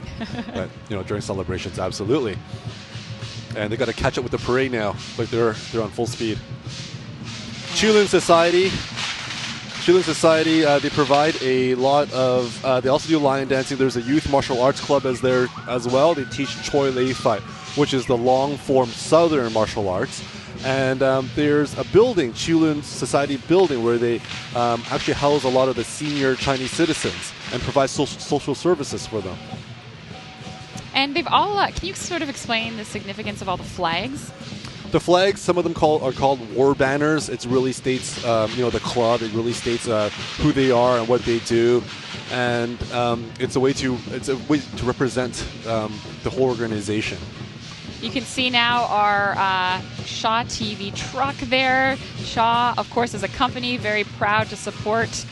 but during celebrations, absolutely. And they got to catch up with the parade now. Like they're on full speed. Chulin Society. They provide a lot of. They also do lion dancing. There's a youth martial arts club as well. They teach Choi Lei Fight, which is the long form Southern martial arts. And there's a building, Chulin Society building, where they actually house a lot of the senior Chinese citizens and provide social services for them. And they've all. Can you sort of explain the significance of all the flags? The flags, some of them are called war banners. It really states, the club. It really states who they are and what they do, and it's a way to represent the whole organization. You can see now our Shaw TV truck there. Shaw, of course, is a company very proud to support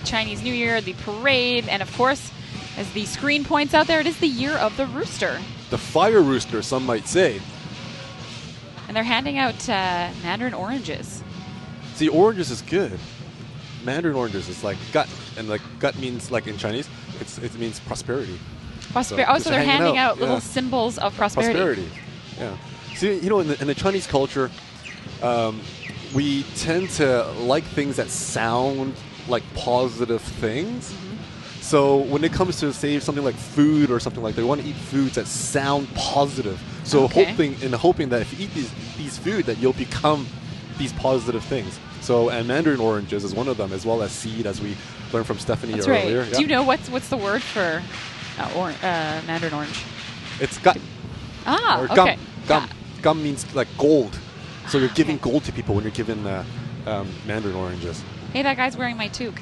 Chinese New Year, the parade, and of course, as the screen points out there, it is the year of the rooster. The fire rooster, some might say. And they're handing out Mandarin Oranges. See, oranges is good. Mandarin oranges. It's like gut, and like gut means like in Chinese, it means prosperity. So they're handing out little symbols of prosperity. Yeah. See, you know, in the Chinese culture, we tend to like things that sound like positive things. So when it comes to, say, something like food or something like that, we want to eat foods that sound positive. So hoping that if you eat these food, that you'll become these positive things. So, and Mandarin oranges is one of them, as well as seed, as we learned from Stephanie earlier. Right. Do you know what's the word for Mandarin orange? It's gut. Ah, or okay. Gum. Gum means like gold. So you're giving gold to people when you're giving Mandarin oranges. Hey, that guy's wearing my toque.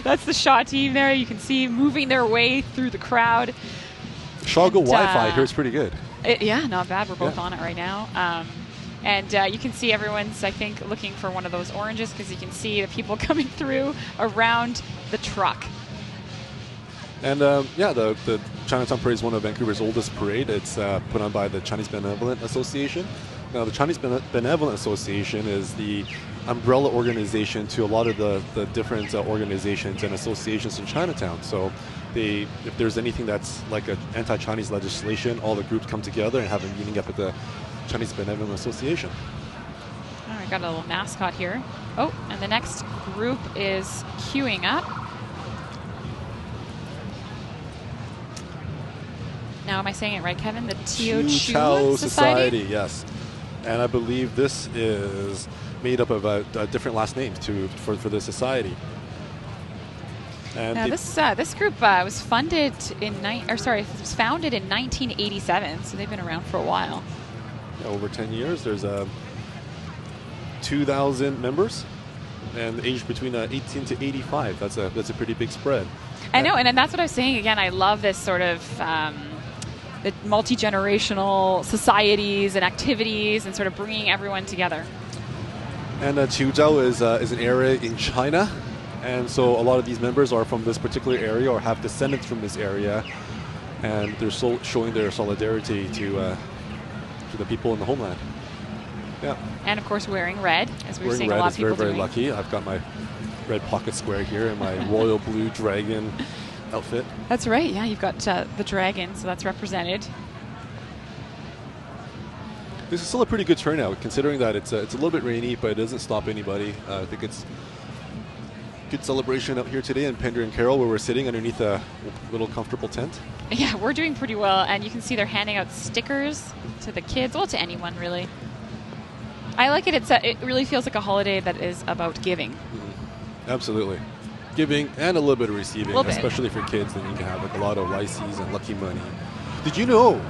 That's the Shaw team there. You can see moving their way through the crowd. Shaw Go Wi-Fi here is pretty good. Yeah, not bad. We're both on it right now. And you can see everyone's, I think, looking for one of those oranges because you can see the people coming through around the truck. And the Chinatown Parade is one of Vancouver's oldest parade. It's put on by the Chinese Benevolent Association. Now, the Chinese Benevolent Association is the umbrella organization to a lot of the different organizations and associations in Chinatown. So if there's anything that's like an anti-Chinese legislation, all the groups come together and have a meeting up at the Chinese Benevolent Association. All right, got a little mascot here. Oh, and the next group is queuing up. Now, am I saying it right, Kevin? The Tao Society, yes. And I believe this is made up of different last names for the society. And now, this group was founded in 1987, so they've been around for a while. Yeah, over 10 years. There's 2,000 members, and aged between 18 to 85. That's a pretty big spread. I know, and that's what I was saying. Again, I love this sort of the multi-generational societies and activities and sort of bringing everyone together. And Quzhou is an area in China, and so a lot of these members are from this particular area or have descendants from this area, and they're showing their solidarity to the people in the homeland. Yeah. And of course, wearing red, as we've seen red a lot of people very doing. Lucky. I've got my red pocket square here and my royal blue dragon outfit. That's right. Yeah, you've got the dragon, so that's represented. This is still a pretty good turnout, considering that it's a little bit rainy, but it doesn't stop anybody. I think it's good celebration out here today in Pender and Carroll, where we're sitting underneath a little comfortable tent. Yeah, we're doing pretty well, and you can see they're handing out stickers to the kids, well, to anyone really. I like it. It really feels like a holiday that is about giving. Mm-hmm. Absolutely. Giving and a little bit of receiving, especially for kids. Then you can have like a lot of lycees and lucky money. Did you know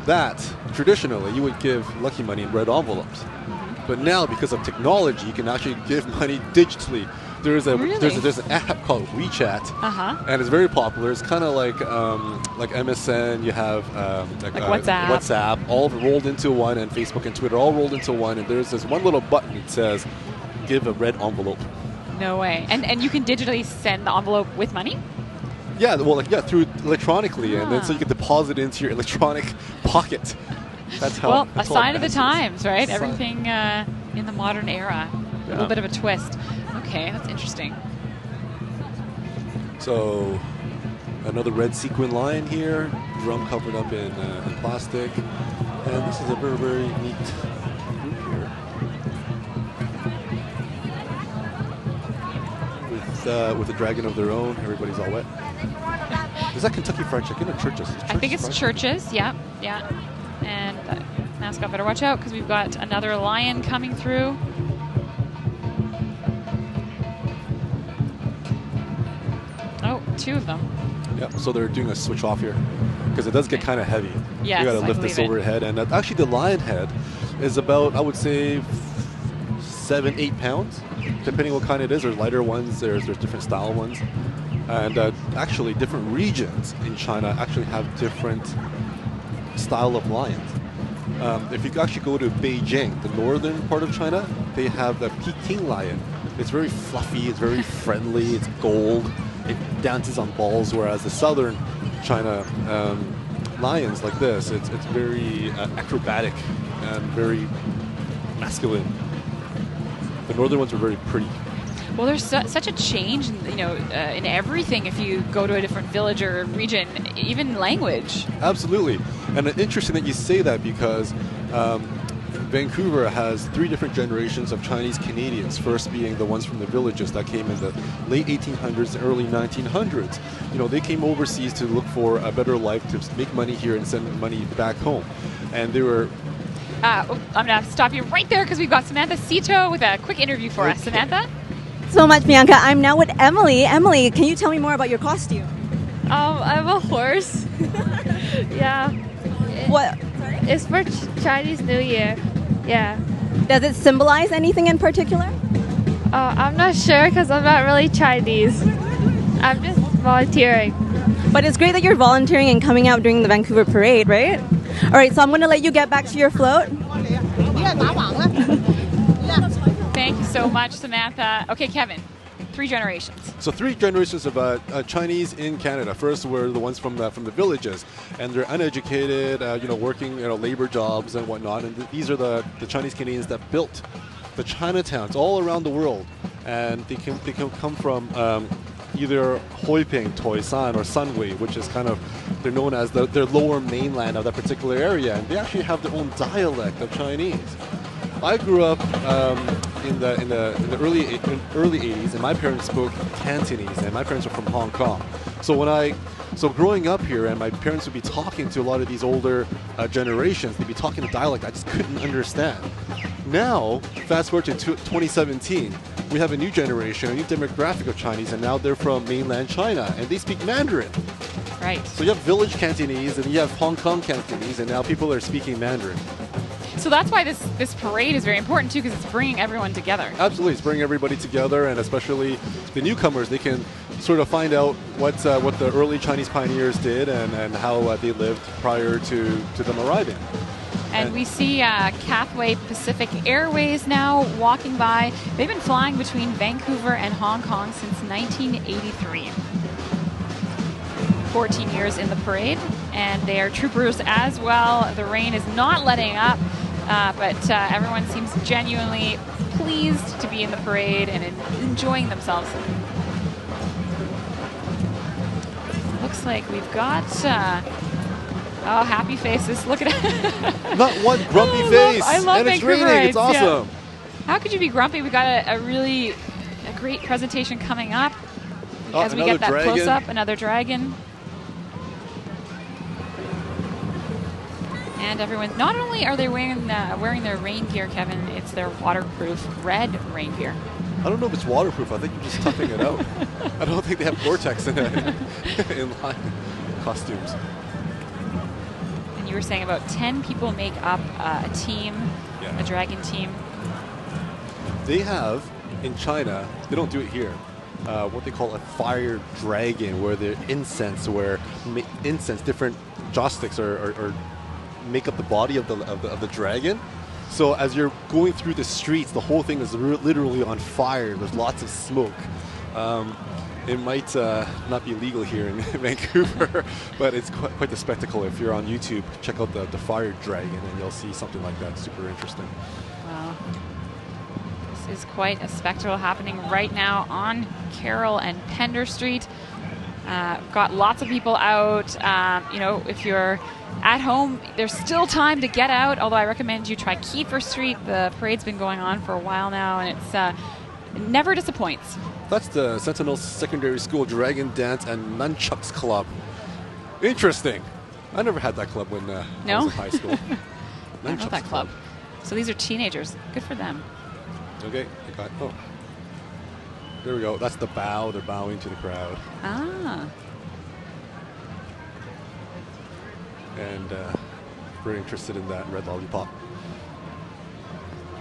that traditionally you would give lucky money in red envelopes? Mm-hmm. But now, because of technology, you can actually give money digitally. There's an app called WeChat, and it's very popular. It's kind of like MSN. You have WhatsApp, all rolled into one, and Facebook and Twitter all rolled into one. And there's this one little button that says, "Give a red envelope." No way. And you can digitally send the envelope with money? Yeah, well, through electronically, and then so you can deposit it into your electronic pocket. That's how. Well, a sign of the times, right? Everything in the modern era. A little bit of a twist. Okay, that's interesting. So, another red sequin line here, drum covered up in plastic, and this is a very, very neat group here. With a dragon of their own, everybody's all wet. Is that Kentucky Fried Chicken or Church's? I think it's Church's, yeah. And mascot better watch out because we've got another lion coming through. Oh, two of them. Yep, so they're doing a switch off here because it does get kind of heavy. Yes, you got to lift this overhead, and actually the lion head is about, I would say, 7-8 pounds, depending what kind it is. There's lighter ones, there's different style ones, and actually different regions in China actually have different style of lions. If you actually go to Beijing, the northern part of China, they have the Peking lion. It's very fluffy, it's very friendly, it's gold, it dances on balls, whereas the southern China lions like this, it's very acrobatic and very masculine. The northern ones are very pretty. Well, there's such a change, in everything if you go to a different village or region, even language. Absolutely. And it's interesting that you say that because Vancouver has 3 different generations of Chinese Canadians, first being the ones from the villages that came in the late 1800s and early 1900s. They came overseas to look for a better life, to make money here and send money back home. And they were... I'm going to have to stop you right there because we've got Samantha Cito with a quick interview for us. Samantha? So much, Bianca. I'm now with Emily. Emily, can you tell me more about your costume? I'm a horse. Yeah. What? It's for Chinese New Year. Yeah. Does it symbolize anything in particular? I'm not sure because I'm not really Chinese. I'm just volunteering. But it's great that you're volunteering and coming out during the Vancouver parade, right? All right, so I'm going to let you get back to your float. Thank you so much, Samantha. Okay, Kevin, 3 generations. So 3 generations of Chinese in Canada. First were the ones from the villages, and they're uneducated, working labor jobs and whatnot. And these are the Chinese Canadians that built the Chinatowns all around the world, and they can come from either Hoiping, Toisan, or Sunway, which is kind of, they're known as their lower mainland of that particular area, and they actually have their own dialect of Chinese. I grew up in the early 80s, and my parents spoke Cantonese, and my parents are from Hong Kong. So growing up here, and my parents would be talking to a lot of these older generations, they'd be talking a dialect I just couldn't understand. Now, fast forward to 2017, we have a new generation, a new demographic of Chinese, and now they're from mainland China, and they speak Mandarin. Right. So you have village Cantonese, and you have Hong Kong Cantonese, and now people are speaking Mandarin. So that's why this parade is very important too, because it's bringing everyone together. Absolutely, it's bringing everybody together, and especially the newcomers, they can sort of find out what the early Chinese pioneers did and how they lived prior to them arriving. And we see Cathay Pacific Airways now walking by. They've been flying between Vancouver and Hong Kong since 1983. 14 years in the parade, and they are troopers as well. The rain is not letting up, but everyone seems genuinely pleased to be in the parade and enjoying themselves. Looks like we've got happy faces. Look at it. Not one grumpy face. I love and it's Vancouver raining. It's awesome. Yeah. How could you be grumpy? We got a great presentation coming up as we get that close up. Another dragon. And everyone, not only are they wearing their rain gear, Kevin, it's their waterproof red rain gear. I don't know if it's waterproof. I think you're just toughing it out. I don't think they have Gore-Tex in line costumes. And you were saying about 10 people make up a team, a dragon team. They have, in China, they don't do it here, what they call a fire dragon, where they're incense, different joysticks or make up the body of the dragon. So as you're going through the streets, the whole thing is literally on fire. There's lots of smoke. It might not be legal here in Vancouver, but it's quite the spectacle. If you're on YouTube, check out the fire dragon, and you'll see something like that. Super interesting. Wow. This is quite a spectacle happening right now on Carroll and Pender Street. Got lots of people out. If you're at home, there's still time to get out, although I recommend you try Kiefer Street. The parade's been going on for a while now, and it never disappoints. That's the Sentinel Secondary School Dragon Dance and Nunchucks Club. Interesting. I never had that club when I was in high school. I love that club. So these are teenagers. Good for them. Okay. There we go. That's the bow. They're bowing to the crowd. Ah. And very interested in that red lollipop.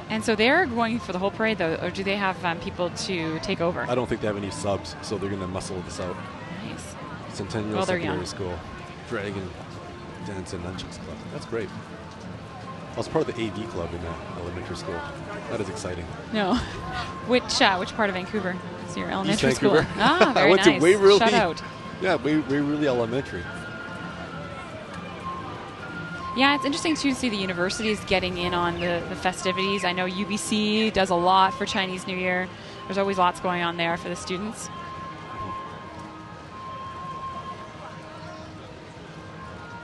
And so they're going for the whole parade, though, or do they have people to take over? I don't think they have any subs, so they're going to muscle this out. Nice. Centennial Secondary School, Dragon Dance and Nunchucks Club. That's great. I was part of the AV club in elementary school. That is exciting. No. Which part of Vancouver is your elementary East school? Vancouver. Ah, very I went nice. to Waverly. Shout out. Yeah, Waverly Elementary. Yeah, it's interesting too to see the universities getting in on the festivities. I know UBC does a lot for Chinese New Year. there's always lots going on there for the students.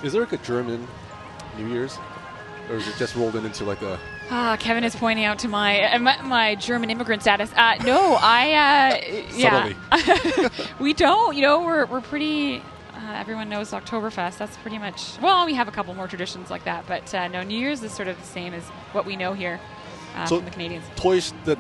Is there like a German New Year's? Or is it just rolled into like a... Kevin is pointing out to my German immigrant status. No, yeah. We don't. You know, we're pretty... everyone knows Oktoberfest. That's pretty much... Well, we have a couple more traditions like that. But no, New Year's is sort of the same as what we know here from the Canadians. The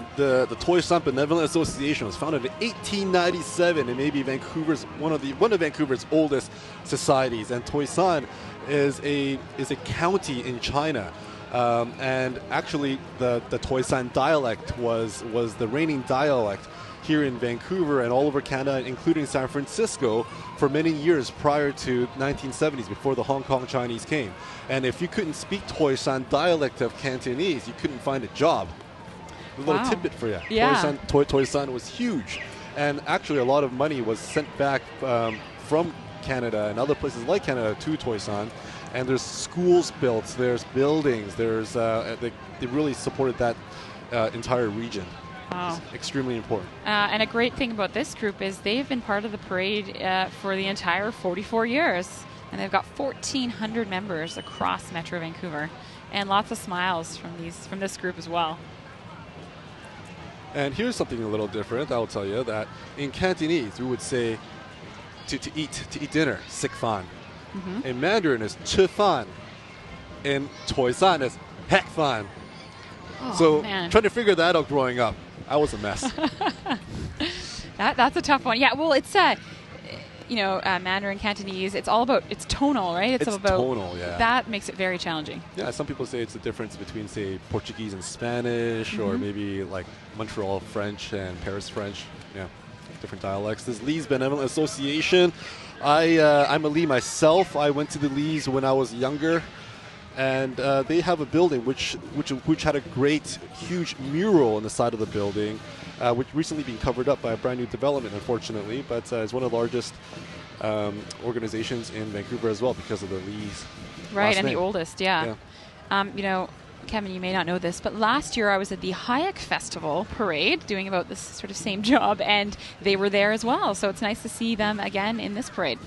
Toisan Benevolent Association was founded in 1897 and maybe one of Vancouver's oldest societies. And Toisan is a county in China. And actually, the Toisan dialect was the reigning dialect here in Vancouver and all over Canada, including San Francisco, for many years prior to 1970s, before the Hong Kong Chinese came. And if you couldn't speak Toisan dialect of Cantonese, you couldn't find a job. A little tidbit for you. Yeah. Toisan was huge. And actually, a lot of money was sent back from Canada and other places like Canada to Toisan. And there's schools built, there's buildings, there's they really supported that entire region. Wow. It's extremely important. And a great thing about this group is they've been part of the parade for the entire 44 years. And they've got 1,400 members across Metro Vancouver. And lots of smiles from this group as well. And here's something a little different. I'll tell you that in Cantonese, we would say to eat dinner, sik fan. Mm-hmm. In Mandarin is 吃饭. In Toisan is heck fan. Man. Trying to figure that out growing up, I was a mess. That's a tough one. Yeah, well, it's Mandarin Cantonese. It's all about tonal, right? It's about tonal, yeah. That makes it very challenging. Yeah, some people say it's the difference between, say, Portuguese and Spanish, or maybe like Montreal French and Paris French. Yeah, different dialects. This Lee's Benevolent Association. I'm a Lee myself. I went to the Lees when I was younger, and they have a building which had a great, huge mural on the side of the building, which recently been covered up by a brand new development, unfortunately. But it's one of the largest organizations in Vancouver as well because of the Lees. Right, and the oldest, yeah. Kevin, you may not know this, but last year I was at the Hayek Festival parade doing about this sort of same job, and they were there as well. So it's nice to see them again in this parade.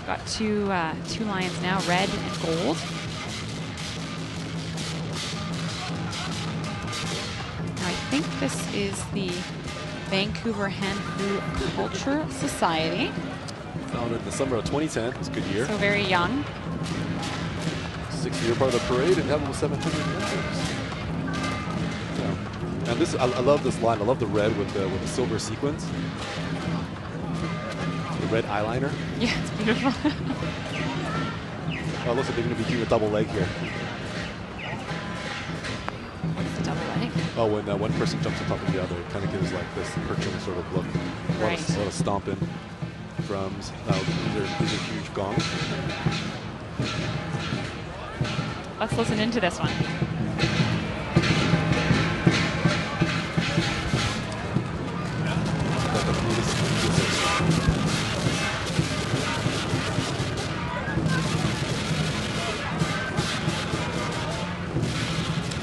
Got two lions now, red and gold. Now I think this is the Vancouver Hanfu Culture Society. Founded in the summer of 2010. It was a good year. So very young. 6th year part of the parade and have almost 700 members. Yeah. And this, I love this line. I love the red with the silver sequins. The red eyeliner. Yeah, it's beautiful. Oh, it looks like they're going to be doing a double leg here. What's the double leg? Oh, when one person jumps on top of the other, it kind of gives like this perching sort of look. A lot of stomping. Drums. These are huge gongs. Let's listen into this one.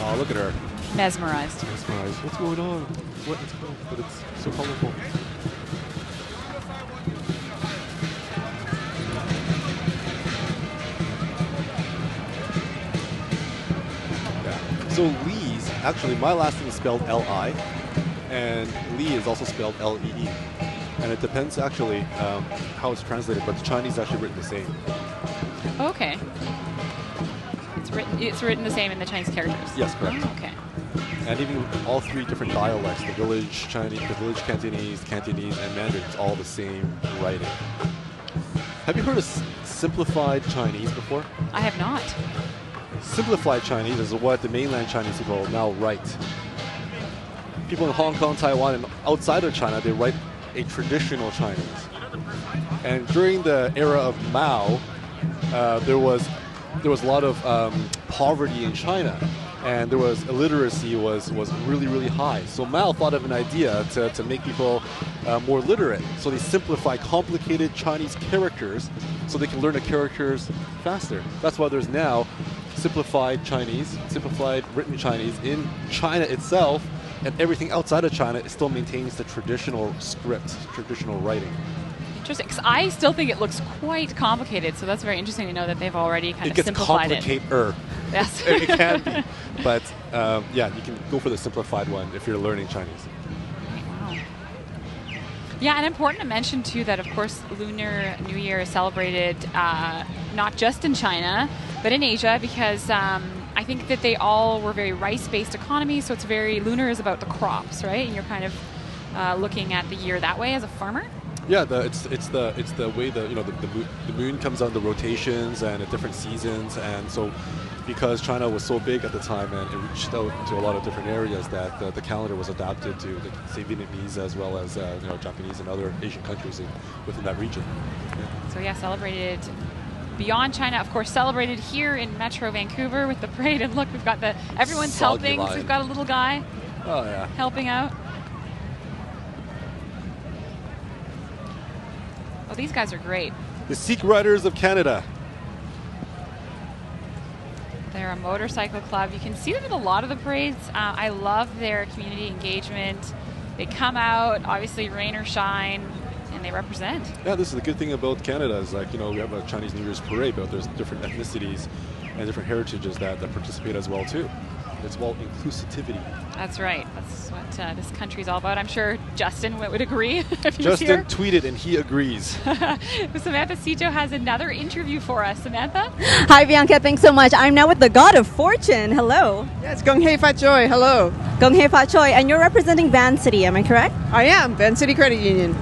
Oh, look at her. Mesmerized. What's going on? What? It's cool, but it's so colorful. So Lee's, actually my last name is spelled L-I, and Lee is also spelled L-E-E. And it depends actually how it's translated, but the Chinese is actually written the same. Okay. It's written the same in the Chinese characters? Yes, correct. Oh, okay. And even all three different dialects, the village Chinese, the village Cantonese, and Mandarin, it's all the same writing. Have you heard of simplified Chinese before? I have not. Simplified Chinese is what the mainland Chinese people now write. People in Hong Kong, Taiwan, and outside of China, they write a traditional Chinese. And during the era of Mao, there was a lot of poverty in China, and there was illiteracy was really, really high. So Mao thought of an idea to make people more literate. So they simplify complicated Chinese characters so they can learn the characters faster. That's why there's now simplified Chinese, simplified written Chinese in China itself, and everything outside of China, it still maintains the traditional script, traditional writing. Interesting. 'Cause I still think it looks quite complicated, so that's very interesting to know that they've already kind of simplified it. It gets complicated. Yes. It can be. But yeah, you can go for the simplified one if you're learning Chinese. Wow. Yeah, and important to mention too that of course Lunar New Year is celebrated not just in China, but in Asia because I think that they all were very rice-based economies, so it's very lunar is about the crops, right? And you're kind of looking at the year that way as a farmer. Yeah, it's the way the moon comes out in the rotations and at different seasons, and so because China was so big at the time and it reached out to a lot of different areas that the calendar was adapted to, say, Vietnamese as well as Japanese and other Asian countries within that region. Yeah. So yeah, celebrated beyond China, of course, celebrated here in Metro Vancouver with the parade. And look, we've got everyone's helping. So we've got a little guy helping out. Oh, these guys are great. The Sikh Riders of Canada. They're a motorcycle club. You can see them at a lot of the parades. I love their community engagement. They come out, obviously rain or shine, and they represent. Yeah, this is the good thing about Canada is we have a Chinese New Year's parade, but there's different ethnicities and different heritages that participate as well too. It's about inclusivity. That's right. That's what this country's all about. I'm sure Justin would agree if he Justin was tweeted and he agrees. Samantha Sito has another interview for us. Samantha? Hi, Bianca. Thanks so much. I'm now with the God of Fortune. Hello. Yes, Gong Hei Fat Choi. Hello. Gong Hei Fat Choi. And you're representing Van City, am I correct? I am. Van City Credit Union.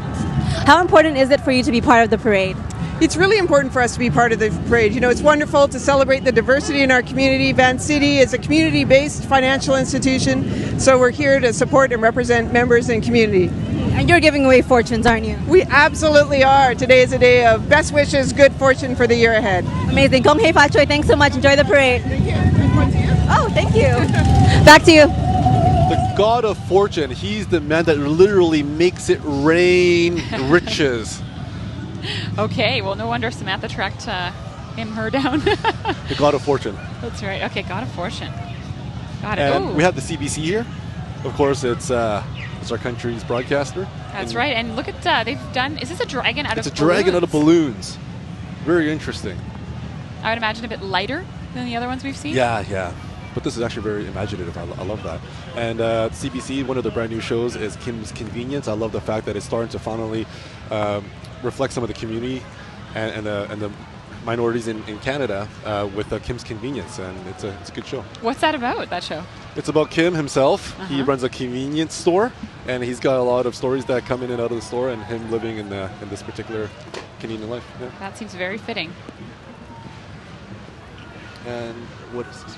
How important is it for you to be part of the parade? It's really important for us to be part of the parade. You know, it's wonderful to celebrate the diversity in our community. Van City is a community-based financial institution, so we're here to support and represent members and community. And you're giving away fortunes, aren't you? We absolutely are. Today is a day of best wishes, good fortune for the year ahead. Amazing. Gong Hei Fat Choi, thanks so much. Enjoy the parade. Thank you. Oh, thank you. Back to you. The God of Fortune, he's the man that literally makes it rain riches. Okay, well, no wonder Samantha tracked her down. The God of Fortune. That's right. Okay, God of Fortune. Got it. And we have the CBC here. Of course, it's our country's broadcaster. That's right. And look at they've done. Is this a dragon out of balloons? It's a dragon out of balloons. Very interesting. I would imagine a bit lighter than the other ones we've seen. Yeah. But this is actually very imaginative. I love that. And CBC, one of the brand new shows is Kim's Convenience. I love the fact that it's starting to finally reflect some of the community and the minorities in Canada with Kim's Convenience, and it's a good show. What's that about, that show? It's about Kim himself. He runs a convenience store, and he's got a lot of stories that come in and out of the store, and him living in this particular Canadian life. Yeah. That seems very fitting. And what is this?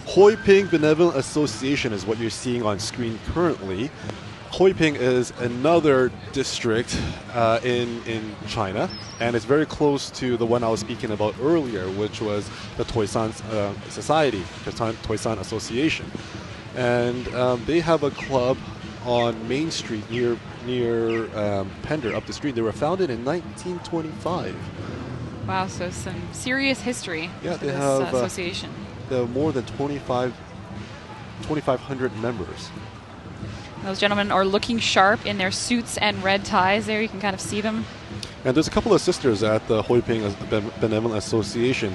Hoi Ping Benevolent Association is what you're seeing on screen currently. Hoi Ping is another district in China, and it's very close to the one I was speaking about earlier, which was the Toisan Society, the Toisan Association. And they have a club on Main Street near Pender, up the street. They were founded in 1925. Wow, so some serious history to this have, association. They have more than 2,500 members. Those gentlemen are looking sharp in their suits and red ties there. You can kind of see them. And there's a couple of sisters at the Hoi Ping Benevolent Association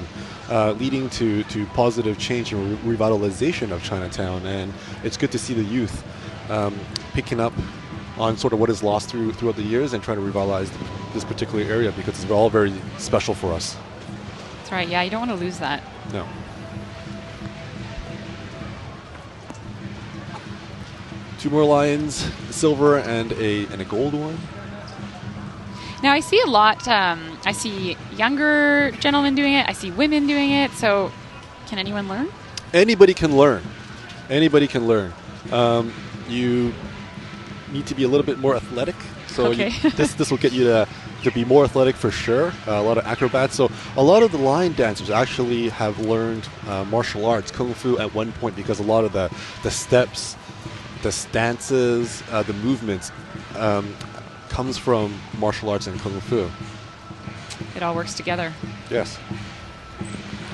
leading to positive change and revitalization of Chinatown. And it's good to see the youth picking up on sort of what is lost throughout the years and trying to revitalize this particular area because it's all very special for us. That's right. Yeah, you don't want to lose that. No. Two more lions, a silver and a gold one. Now I see a lot. I see younger gentlemen doing it. I see women doing it. So, can anyone learn? Anybody can learn. Anybody can learn. You need to be a little bit more athletic. So okay. This will get you to be more athletic for sure. A lot of acrobats. So a lot of the lion dancers actually have learned martial arts, kung fu at one point because a lot of the steps, the stances, the movements comes from martial arts and kung fu. It all works together. Yes.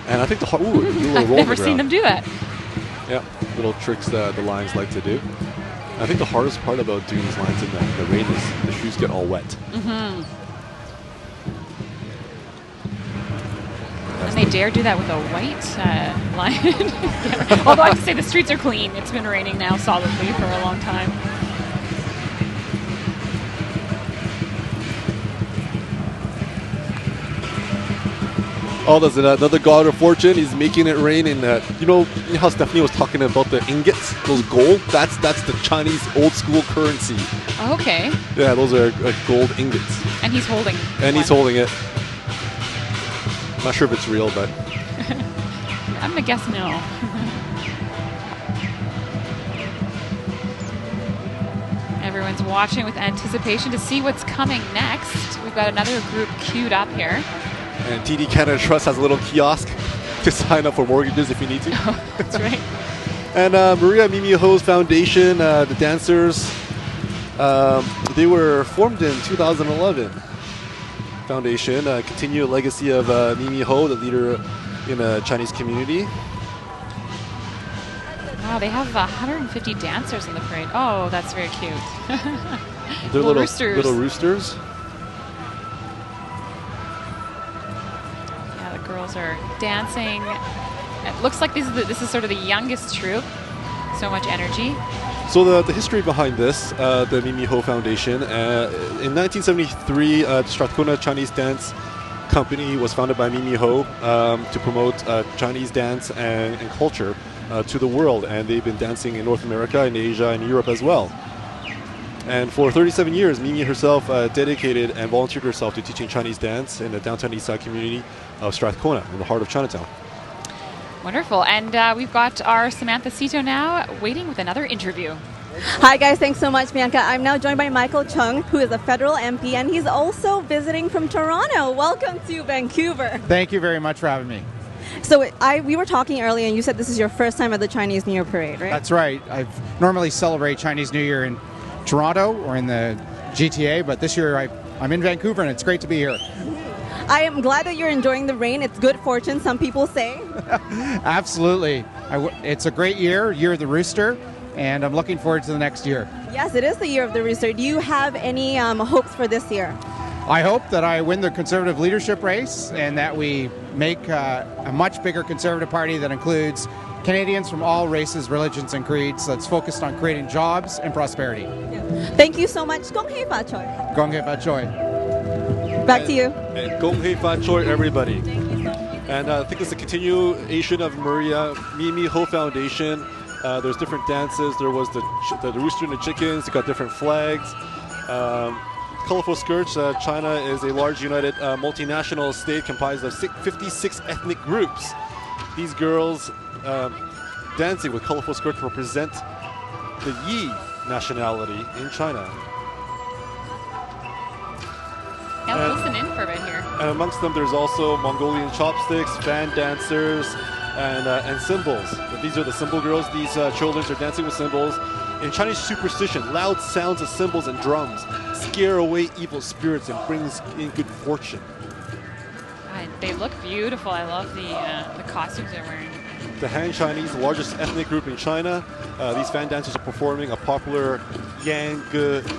And I think the little I've roll never on the seen them ground. do that. Yeah, little tricks that the lions like to do. I think the hardest part about doing these lines in the rain is the shoes get all wet. Mm-hmm. And they dare do that with a white lion. Although I have to say the streets are clean. It's been raining now solidly for a long time. Oh, there's another god of fortune. He's making it rain in you know how Stephanie was talking about the ingots, those gold? That's the Chinese old school currency. Oh, okay. Yeah, those are gold ingots. And he's holding. And he's holding it. Not sure if it's real, but I'm gonna guess no. Everyone's watching with anticipation to see what's coming next. We've got another group queued up here. And TD Canada Trust has a little kiosk to sign up for mortgages if you need to. Oh, that's right. And Maria Mimi Ho's foundation, the dancers, they were formed in 2011. Foundation continue a legacy of Mimi Ho, the leader in the Chinese community. Wow, they have 150 dancers in the parade. Oh, that's very cute. They're little roosters. Little roosters. Yeah, the girls are dancing. It looks like this is sort of the youngest troupe. So much energy. So the history behind this, the Mimi Ho Foundation, in 1973, Strathcona Chinese Dance Company was founded by Mimi Ho to promote Chinese dance and culture to the world, and they've been dancing in North America, in Asia, and Europe as well. And for 37 years, Mimi herself dedicated and volunteered herself to teaching Chinese dance in the downtown east side community of Strathcona, in the heart of Chinatown. Wonderful. And we've got our Samantha Cito now waiting with another interview. Hi guys, thanks so much, Bianca. I'm now joined by Michael Chung, who is a federal MP, and he's also visiting from Toronto. Welcome to Vancouver. Thank you very much for having me. So we were talking earlier, and you said this is your first time at the Chinese New Year Parade, right? That's right. I normally celebrate Chinese New Year in Toronto or in the GTA, but this year I'm in Vancouver, and it's great to be here. I am glad that you're enjoying the rain. It's good fortune, some people say. Absolutely. It's a great year of the rooster, and I'm looking forward to the next year. Yes, it is the year of the rooster. Do you have any hopes for this year? I hope that I win the Conservative leadership race and that we make a much bigger Conservative Party that includes Canadians from all races, religions, and creeds that's focused on creating jobs and prosperity. Thank you so much. Gong hei fa choi. Gong hei fa choi. Back to you. And Gong hei fa choi, everybody. And I think it's a continuation of Maria Mimi Ho Foundation. There's different dances. There was the rooster and the chickens. They got different flags. Colorful skirts. China is a large united multinational state comprised of 56 ethnic groups. These girls dancing with colorful skirts represent the Yi nationality in China. Yeah, listen in for a bit here. And amongst them, there's also Mongolian chopsticks, fan dancers, and cymbals. These are the cymbal girls. These children are dancing with cymbals. In Chinese superstition, loud sounds of cymbals and drums scare away evil spirits and brings in good fortune. They look beautiful. I love the costumes they're wearing. The Han Chinese, the largest ethnic group in China, these fan dancers are performing a popular Yang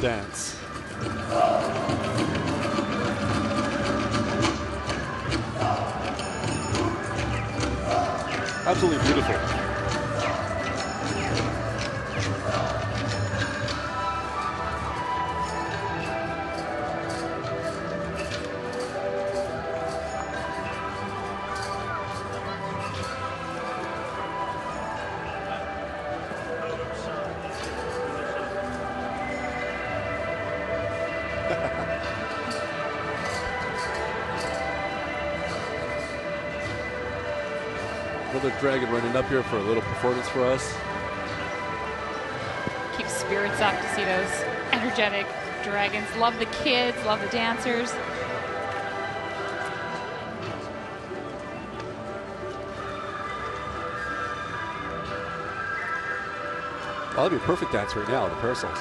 dance. Absolutely beautiful. Another dragon running up here for a little performance for us. Keep spirits up to see those energetic dragons. Love the kids, love the dancers. Oh, that'd be a perfect dance right now, the parasols.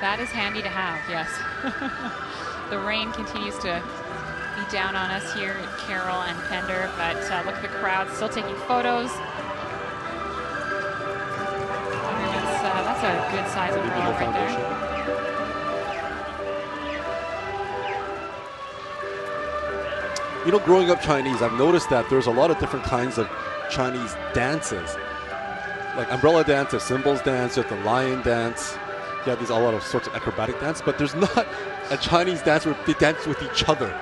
That is handy to have, yes. The rain continues to be down on us here, Carol and Pender, but look at the crowd still taking photos. That's a good size umbrella right there. You know, growing up Chinese, I've noticed that there's a lot of different kinds of Chinese dances. Like umbrella dance, there's symbols dance, there's the lion dance. You have a lot of sorts of acrobatic dance, but there's not a Chinese dance where they dance with each other.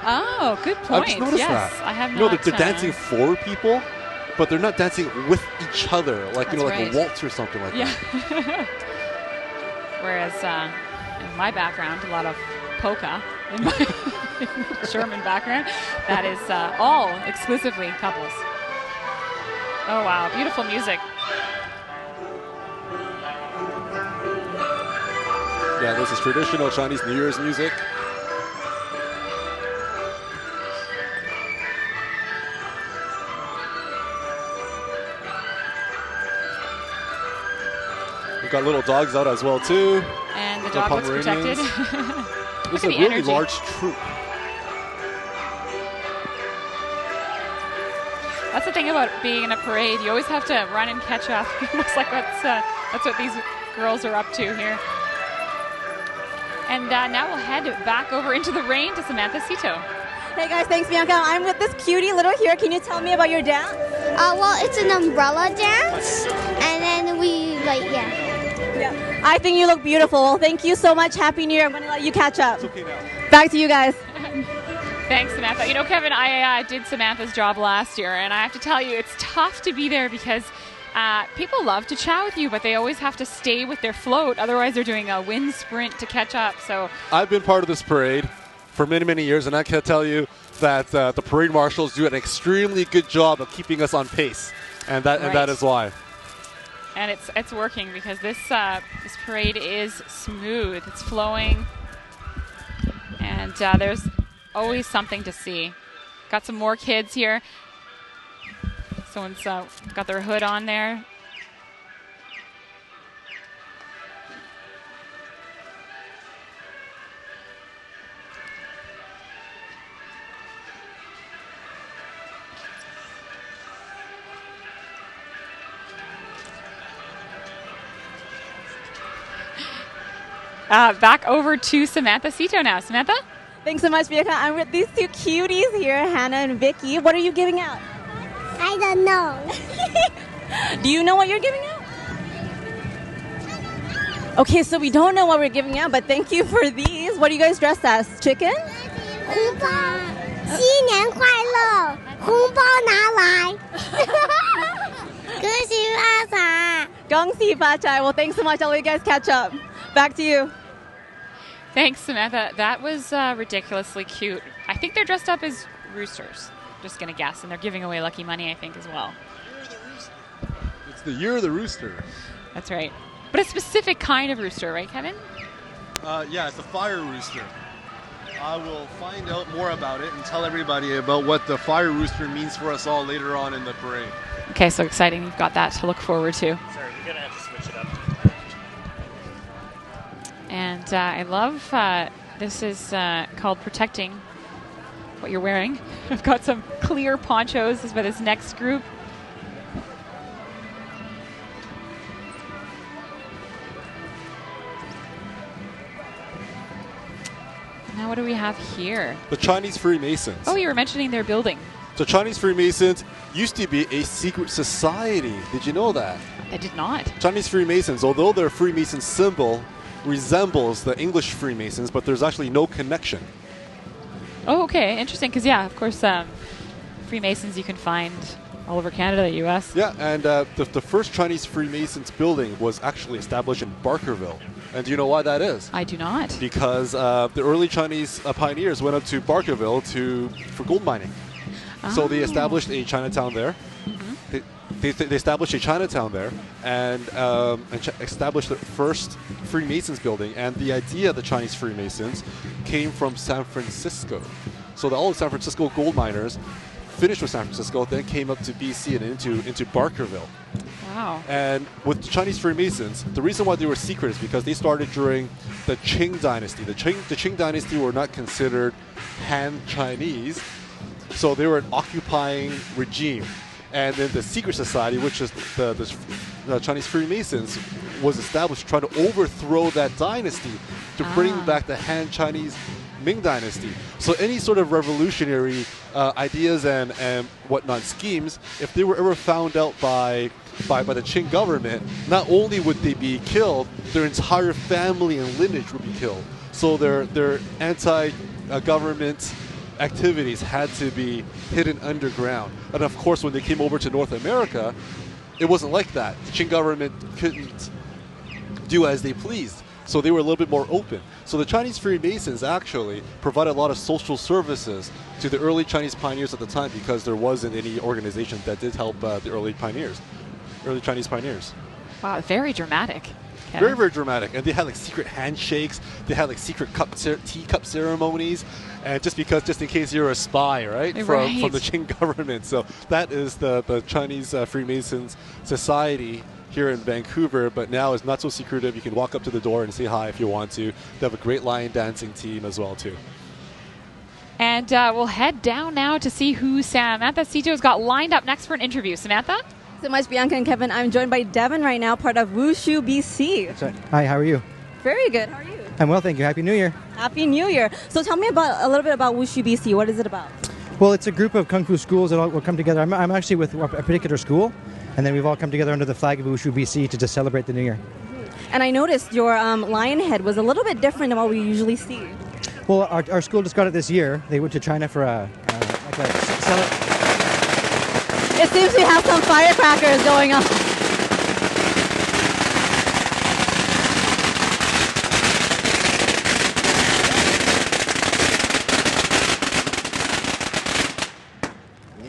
Oh, good point. I've just noticed yes, that. I have You know, not. they're dancing for people, but they're not dancing with each other, like, you know, like right. a waltz or something like that. Whereas in my background, a lot of polka in my German background, that is all exclusively couples. Oh, wow. Beautiful music. Yeah, this is traditional Chinese New Year's music. We've got little dogs out as well, too. And the dog looks protected. This is a really large troop. That's the thing about being in a parade. You always have to run and catch up. Looks like that's what these girls are up to here. And now we'll head back over into the rain to Samantha Cito. Hey guys, thanks Bianca. I'm with this cutie little here. Can you tell me about your dance? Well, it's an umbrella dance, and then we Yeah. I think you look beautiful. Well, thank you so much. Happy New Year. I'm going to let you catch up. It's okay now. Back to you guys. Thanks, Samantha. You know, Kevin, I did Samantha's job last year, and I have to tell you, it's tough to be there because people love to chat with you, but they always have to stay with their float. Otherwise, they're doing a wind sprint to catch up. So I've been part of this parade for many, many years, and I can tell you that the parade marshals do an extremely good job of keeping us on pace, and that is why. And it's working because this parade is smooth. It's flowing, and there's always something to see. Got some more kids here. Someone's got their hood on there. Back over to Samantha Cito now. Samantha? Thanks so much, Bianca. I'm with these two cuties here, Hannah and Vicky. What are you giving out? I don't know. Do you know what you're giving out? Okay, so we don't know what we're giving out, but thank you for these. What are you guys dressed as? Chicken? 红包，新年快乐，红包拿来，恭喜发财。恭喜发财. Well, thanks so much. I'll let you guys catch up. Back to you. Thanks, Samantha. That was ridiculously cute. I think they're dressed up as roosters. Just going to guess. And they're giving away lucky money, I think, as well. It's the year of the rooster. That's right. But a specific kind of rooster, right, Kevin? Yeah, it's a fire rooster. I will find out more about it and tell everybody about what the fire rooster means for us all later on in the parade. Okay, so exciting. You've got that to look forward to. Sorry, we're going to have to switch it up. And I love this is called Protecting What You're Wearing. I've got some clear ponchos. This is by this next group. Now what do we have here? The Chinese Freemasons. Oh, you were mentioning their building. The Chinese Freemasons used to be a secret society. Did you know that? I did not. Chinese Freemasons, although their Freemason symbol resembles the English Freemasons, but there's actually no connection. Oh, okay. Interesting, because, yeah, of course, Freemasons you can find all over Canada, the U.S. Yeah, and the first Chinese Freemasons building was actually established in Barkerville. And do you know why that is? I do not. Because the early Chinese pioneers went up to Barkerville for gold mining. So they established a Chinatown there. They established a Chinatown there and established the first Freemasons building. And the idea of the Chinese Freemasons came from San Francisco. So all the San Francisco gold miners finished with San Francisco, then came up to BC and into Barkerville. Wow. And with the Chinese Freemasons, the reason why they were secret is because they started during the Qing Dynasty. The Qing Dynasty were not considered Han Chinese, so they were an occupying regime. And then the secret society, which is the Chinese Freemasons, was established trying to overthrow that dynasty to bring back the Han Chinese Ming Dynasty. So any sort of revolutionary ideas and whatnot schemes, if they were ever found out by the Qing government, not only would they be killed, their entire family and lineage would be killed. So their anti-government activities had to be hidden underground. And of course, when they came over to North America, it wasn't like that. The Qing government couldn't do as they pleased. So they were a little bit more open. So the Chinese Freemasons actually provided a lot of social services to the early Chinese pioneers at the time, because there wasn't any organization that did help the early Chinese pioneers. Wow, very dramatic. Kevin. Very, very dramatic. And they had like secret handshakes. They had like secret teacup ceremonies. And just in case you're a spy, right? From the Qing government. So that is the Chinese Freemasons Society here in Vancouver, but now it's not so secretive. You can walk up to the door and say hi if you want to. They have a great lion dancing team as well too. And we'll head down now to see who Samantha Sito's got lined up next for an interview. Samantha? So much, Bianca and Kevin. I'm joined by Devin right now, part of Wushu BC. That's right. Hi, how are you? Very good. How are you? I'm well, thank you. Happy New Year. Happy New Year. So tell me a little bit about Wushu BC. What is it about? Well, it's a group of Kung Fu schools that all will come together. I'm actually with a particular school, and then we've all come together under the flag of Wushu BC to just celebrate the New Year. And I noticed your lion head was a little bit different than what we usually see. Well, our school just got it this year. They went to China for It seems we have some firecrackers going on.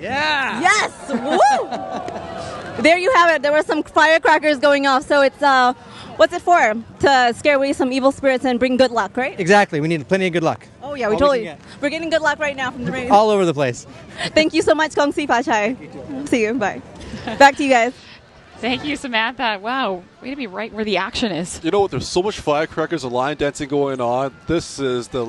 Yeah! Yes! Woo! There you have it. There were some firecrackers going off. So it's, what's it for? To scare away some evil spirits and bring good luck, right? Exactly. We need plenty of good luck. Oh, yeah, we're getting good luck right now from the rain. All over the place. Thank you so much, Kong Si Fa Chai. See you. Bye. Back to you guys. Thank you, Samantha. Wow, way to be right where the action is. You know what? There's so much firecrackers and lion dancing going on. This is the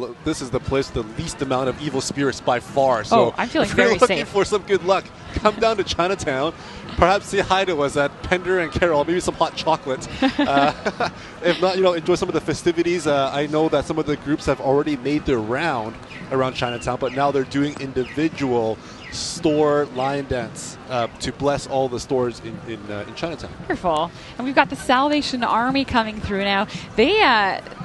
place with the least amount of evil spirits by far. So I'm feeling if you're very looking safe. for some good luck, come down to Chinatown. Perhaps say hi to us at Pender and Carol. Maybe some hot chocolate. If not, enjoy some of the festivities. I know that some of the groups have already made their round around Chinatown, but now they're doing individual store lion dance to bless all the stores in Chinatown. Wonderful. And we've got the Salvation Army coming through now. They,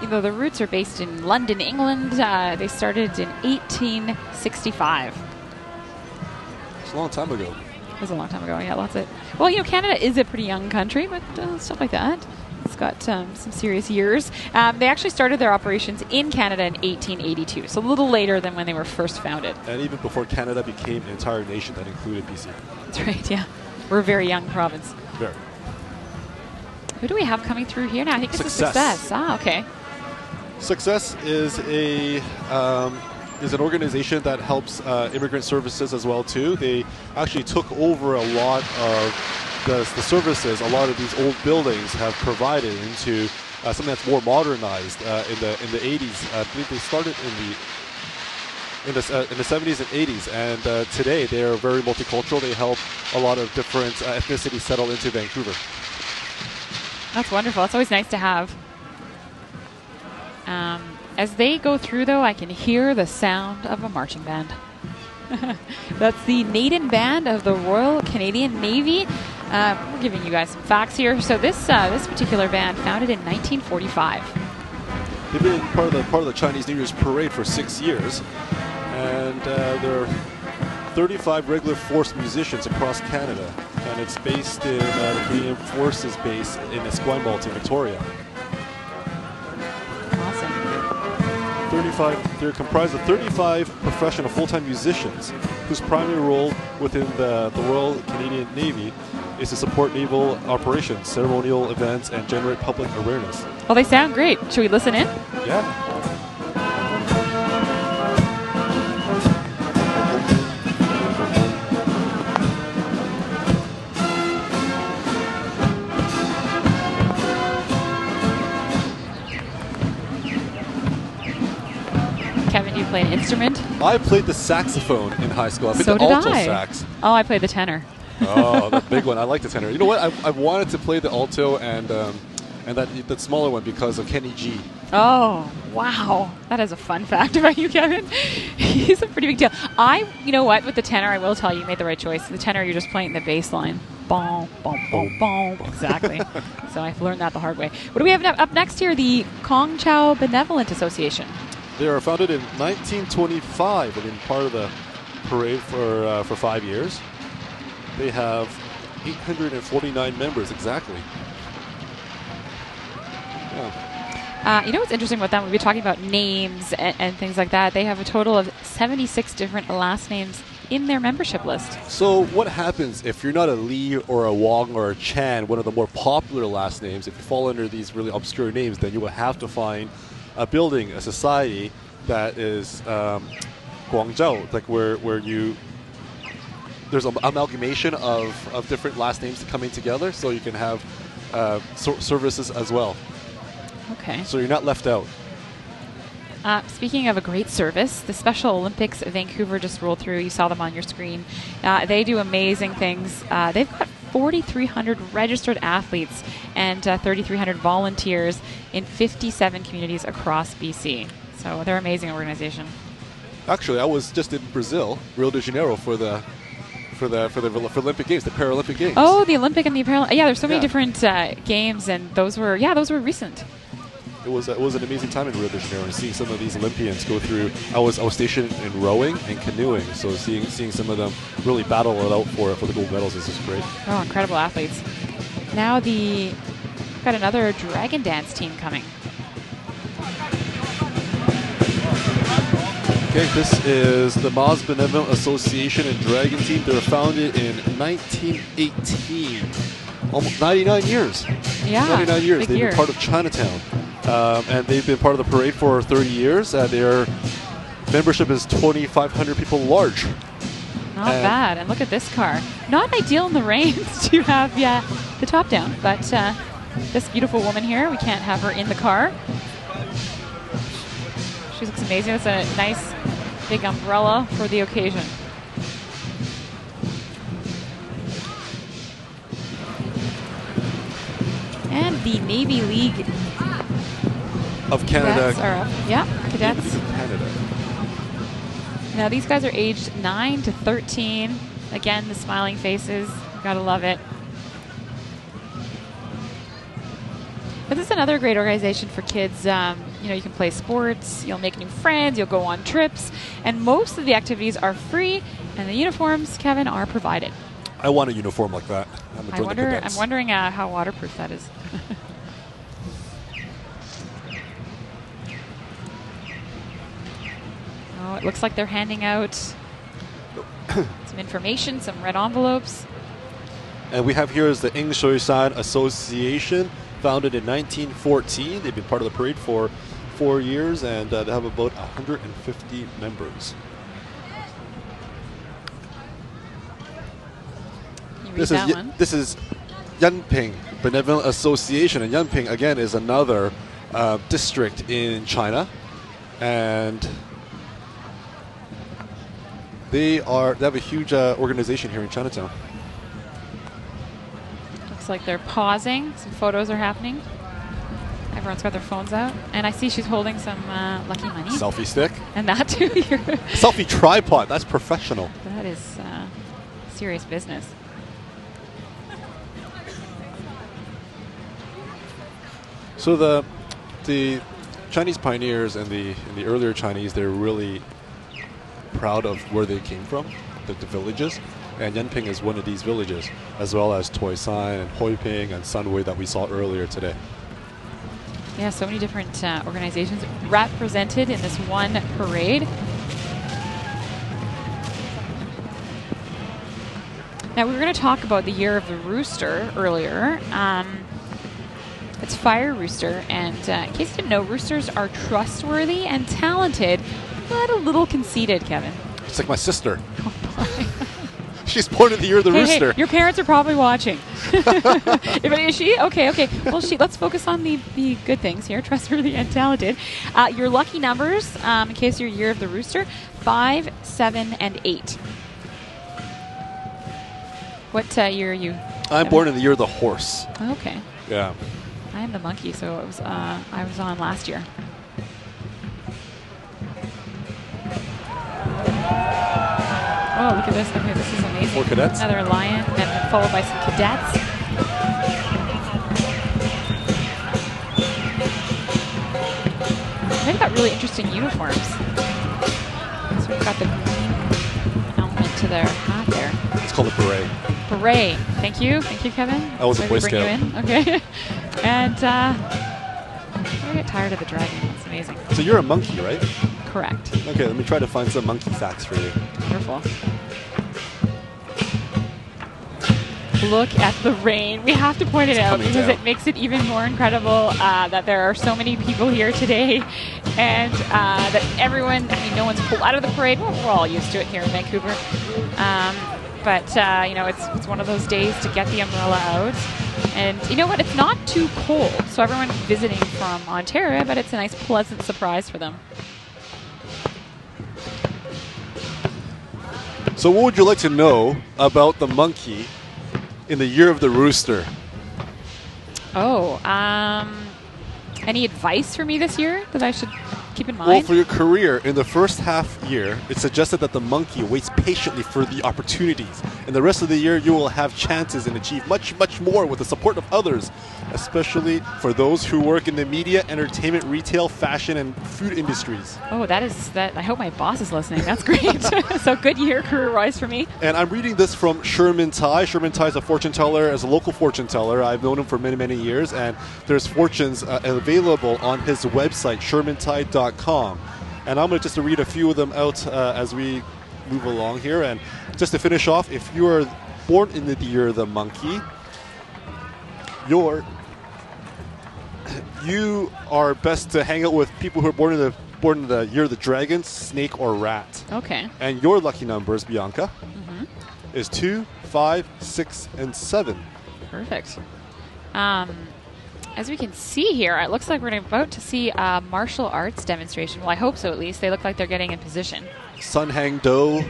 the roots are based in London, England. They started in 1865. It's a long time ago. It was a long time ago, yeah, lots of... Well, Canada is a pretty young country, but stuff like that. It's got some serious years. They actually started their operations in Canada in 1882, so a little later than when they were first founded. And even before Canada became an entire nation that included BC. That's right, yeah. We're a very young province. Very. Who do we have coming through here now? I think it's Success. Ah, okay. Success is an organization that helps immigrant services as well too. They actually took over a lot of the services a lot of these old buildings have provided into something that's more modernized in the 80s. I believe they started in the 70s and 80s, and today they are very multicultural. They help a lot of different ethnicities settle into Vancouver. That's wonderful. It's always nice to have. As they go through, though, I can hear the sound of a marching band. That's the Naden Band of the Royal Canadian Navy. We're giving you guys some facts here. So this particular band, founded in 1945. They've been part of the Chinese New Year's parade for 6 years, and there are 35 regular force musicians across Canada, and it's based in the Canadian Forces base in Esquimalt in Victoria. 35. They're comprised of 35 professional full-time musicians whose primary role within the Royal Canadian Navy is to support naval operations, ceremonial events, and generate public awareness. Well, they sound great. Should we listen in? Yeah. play an instrument? I played the saxophone in high school. I played So the did alto I. sax. Oh, I played the tenor. Oh, the big one. I like the tenor. You know what? I wanted to play the alto and that smaller one because of Kenny G. Oh, wow. That is a fun fact about you, Kevin. He's a pretty big deal. You know what? With the tenor, I will tell you, you made the right choice. The tenor, you're just playing the bass line. Boom, boom, boom, boom. Exactly. So I've learned that the hard way. What do we have up next here? The Kong Chau Benevolent Association. They were founded in 1925. They've been part of the parade for 5 years. They have 849 members exactly. Yeah. You know what's interesting about them? We'll be talking about names and things like that. They have a total of 76 different last names in their membership list. So what happens if you're not a Li or a Wong or a Chan, one of the more popular last names? If you fall under these really obscure names, then you will have to find a building, a society that is Guangzhou, like where there's an amalgamation of different last names coming together, so you can have services as well. Okay. So you're not left out. Speaking of a great service, the Special Olympics Vancouver just rolled through. You saw them on your screen. They do amazing things. They've got 4,300 registered athletes and 3,300 volunteers in 57 communities across BC. So they're an amazing organization. Actually, I was just in Brazil, Rio de Janeiro, for Olympic Games, the Paralympic Games. Oh, the Olympic and the Paralympic. Yeah, there's so many different games, and those were recent. It was an amazing time in Rio de Janeiro, and seeing some of these Olympians go through. I was stationed in rowing and canoeing, so seeing some of them really battle it out for the gold medals is just great. Oh, incredible athletes! Now we've got another Dragon Dance team coming. Okay, this is the Ma's Benevolent Association and Dragon Team. They were founded in 1918, almost 99 years. Yeah, 99 years. big They've year. been part of Chinatown. And they've been part of the parade for 30 years. Their membership is 2,500 people large. Not bad. And look at this car. Not ideal in the rain to have the top down, but this beautiful woman here, we can't have her in the car. She looks amazing. It's a nice big umbrella for the occasion. And the Navy League of Canada. Cadets are up. Yeah, cadets. Canada. Now these guys are aged 9 to 13. Again, the smiling faces. Gotta love it. But this is another great organization for kids. You can play sports, you'll make new friends, you'll go on trips, and most of the activities are free, and the uniforms, Kevin, are provided. I want a uniform like that. I'm wondering how waterproof that is. Oh, it looks like they're handing out some information, some red envelopes. And we have here is the Ing Shui San Association, founded in 1914. They've been part of the parade for 4 years, and they have about 150 members. This is Yanping Benevolent Association, and Yanping again is another district in China, and they have a huge organization here in Chinatown. Looks like they're pausing. Some photos are happening. Everyone's got their phones out, and I see she's holding some lucky money. Selfie stick. And that too. Selfie tripod. That's professional. That is serious business. So the Chinese pioneers and the earlier Chinese, they're really proud of where they came from, the villages. And Yanping is one of these villages, as well as Toisan and Hoiping and Sunway that we saw earlier today. Yeah, so many different organizations represented in this one parade. Now, we were going to talk about the Year of the Rooster earlier. It's Fire Rooster, and in case you didn't know, roosters are trustworthy and talented, but a little conceited, Kevin. It's like my sister. She's born in the year of the rooster. Hey, your parents are probably watching. Is she? Okay. Well, let's focus on the good things here. Trustworthy and talented. Your lucky numbers, in case you're year of the rooster, 5, 7, and 8. What year are you? I'm born in the year of the horse. Okay. Yeah. I am the monkey, so it was I was on last year. Oh, look at this. Okay, this is amazing. More cadets. Another lion, then followed by some cadets. They've got really interesting uniforms. So we've got the green element to their hat there. It's called a beret. Beret. Thank you, Kevin. I was a Boy Bring Scout. you in. Okay. And I get tired of the dragon. It's amazing. So you're a monkey, right? Correct. Okay, let me try to find some monkey facts for you. Wonderful. Look at the rain. We have to point it out because it makes it even more incredible that there are so many people here today and that everyone, no one's pulled out of the parade. Well, we're all used to it here in Vancouver. But it's one of those days to get the umbrella out. And you know what? It's not too cold. So everyone visiting from Ontario, but it's a nice, pleasant surprise for them. So what would you like to know about the monkey in the year of the rooster? Oh, any advice for me this year that I should keep in mind? Well, for your career, in the first half year, it's suggested that the monkey waits patiently for the opportunities. In the rest of the year, you will have chances and achieve much, much more with the support of others, especially for those who work in the media, entertainment, retail, fashion, and food industries. Oh, that. I hope my boss is listening. That's great. So good year career-wise for me. And I'm reading this from Sherman Tai. Sherman Tai is a fortune teller, as a local fortune teller. I've known him for many, many years, and there's fortunes available on his website, shermantai.com. And I'm going to just read a few of them out as we move along here. And just to finish off, if you are born in the year of the monkey, you are best to hang out with people who are born in the year of the dragon, snake, or rat. Okay. And your lucky numbers, Bianca, is 2, 5, 6, and 7. Perfect. As we can see here, it looks like we're about to see a martial arts demonstration. Well, I hope so, at least. They look like they're getting in position. Sun Hang Do.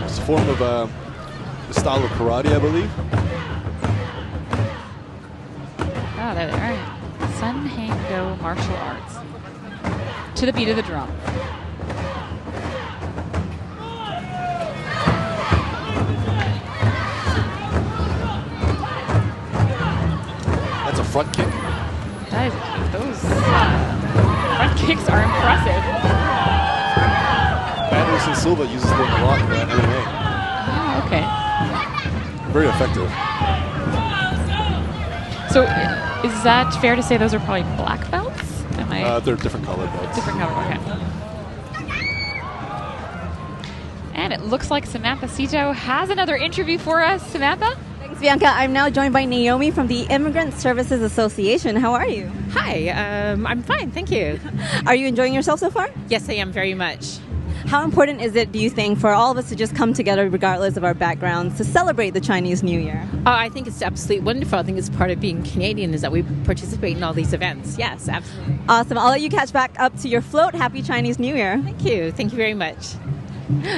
It's a form of the style of karate, I believe. Oh, there they are. Sun Hang Do martial arts. To the beat of the drum. That's a front kick. That is, those front kicks are impressive. Anderson Silva uses them a lot in MMA. Oh, okay. Very effective. So, is that fair to say those are probably black belts? They're different colored belts. Different color, okay. And it looks like Samantha Sito has another interview for us. Samantha? Thanks, Bianca. I'm now joined by Naomi from the Immigrant Services Association. How are you? Hi, I'm fine, thank you. Are you enjoying yourself so far? Yes, I am very much. How important is it, do you think, for all of us to just come together regardless of our backgrounds to celebrate the Chinese New Year? I think it's absolutely wonderful. I think it's part of being Canadian is that we participate in all these events. Yes, absolutely. Awesome. I'll let you catch back up to your float. Happy Chinese New Year. Thank you. Thank you very much.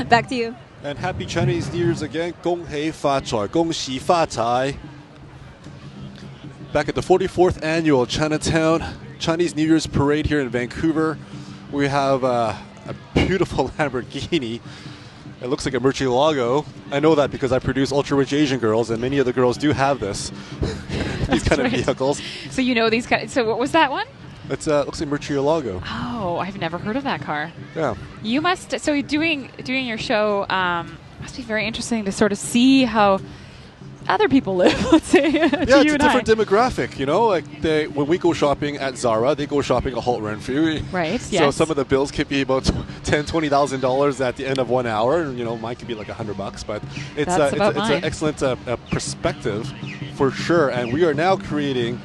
Back to you. And happy Chinese New Year's again. 恭喜发财,恭喜发财. Back at the 44th annual Chinatown Chinese New Year's parade here in Vancouver, we have a beautiful Lamborghini. It looks like a Murcielago. I know that because I produce ultra-rich Asian girls, and many of the girls do have this. These kind of vehicles. So you know these kind. So what was that one? It looks like Murcielago. Oh, I've never heard of that car. Yeah. You must. So doing your show must be very interesting to sort of see how other people live. Let's say. Yeah, it's a different demographic. You know, like when we go shopping at Zara, they go shopping at Holt Renfrew. Right. So yes. some of the bills could be about $10,000-$20,000 at the end of 1 hour, and mine could be like $100. But it's an excellent perspective for sure. And we are now creating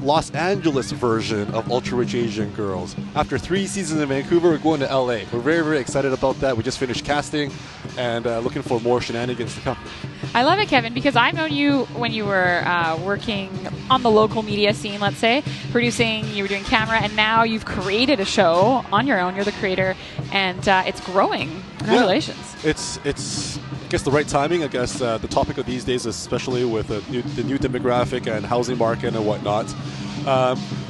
Los Angeles version of Ultra Rich Asian Girls. After 3 seasons in Vancouver, we're going to LA. We're very, very excited about that. We just finished casting and looking for more shenanigans to come. I love it, Kevin, because I've known you when you were working on the local media scene, let's say, producing, you were doing camera, and now you've created a show on your own. You're the creator, and it's growing. Congratulations. Yeah. It's I guess the right timing. I guess the topic of these days, especially with the new demographic and housing market and whatnot.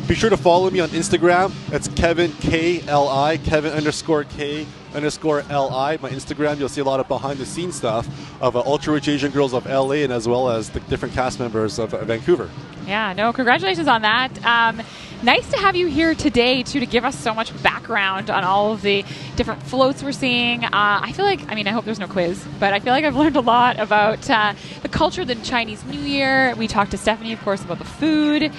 Be sure to follow me on Instagram. That's Kevin KLI, Kevin_K_LI. My Instagram, you'll see a lot of behind the scenes stuff of Ultra Rich Asian Girls of LA, and as well as the different cast members of Vancouver. Yeah, no, congratulations on that. Nice to have you here today, too, to give us so much background on all of the different floats we're seeing. I feel like, I hope there's no quiz, but I feel like I've learned a lot about the culture of the Chinese New Year. We talked to Stephanie, of course, about the food.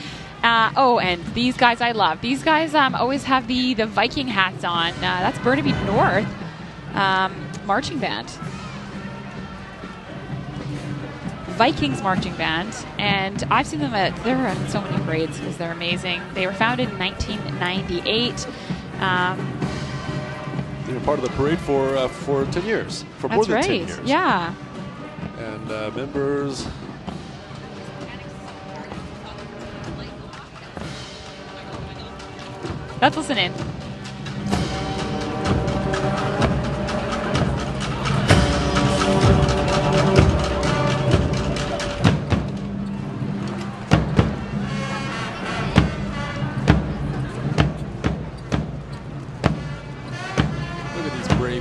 And these guys I love. These guys always have the Viking hats on. That's Burnaby North marching band. Vikings marching band, and I've seen them they're at so many parades because they're amazing. They were founded in 1998. They were part of the parade for 10 years, for more than 10 years. Yeah. And members. Let's listen in.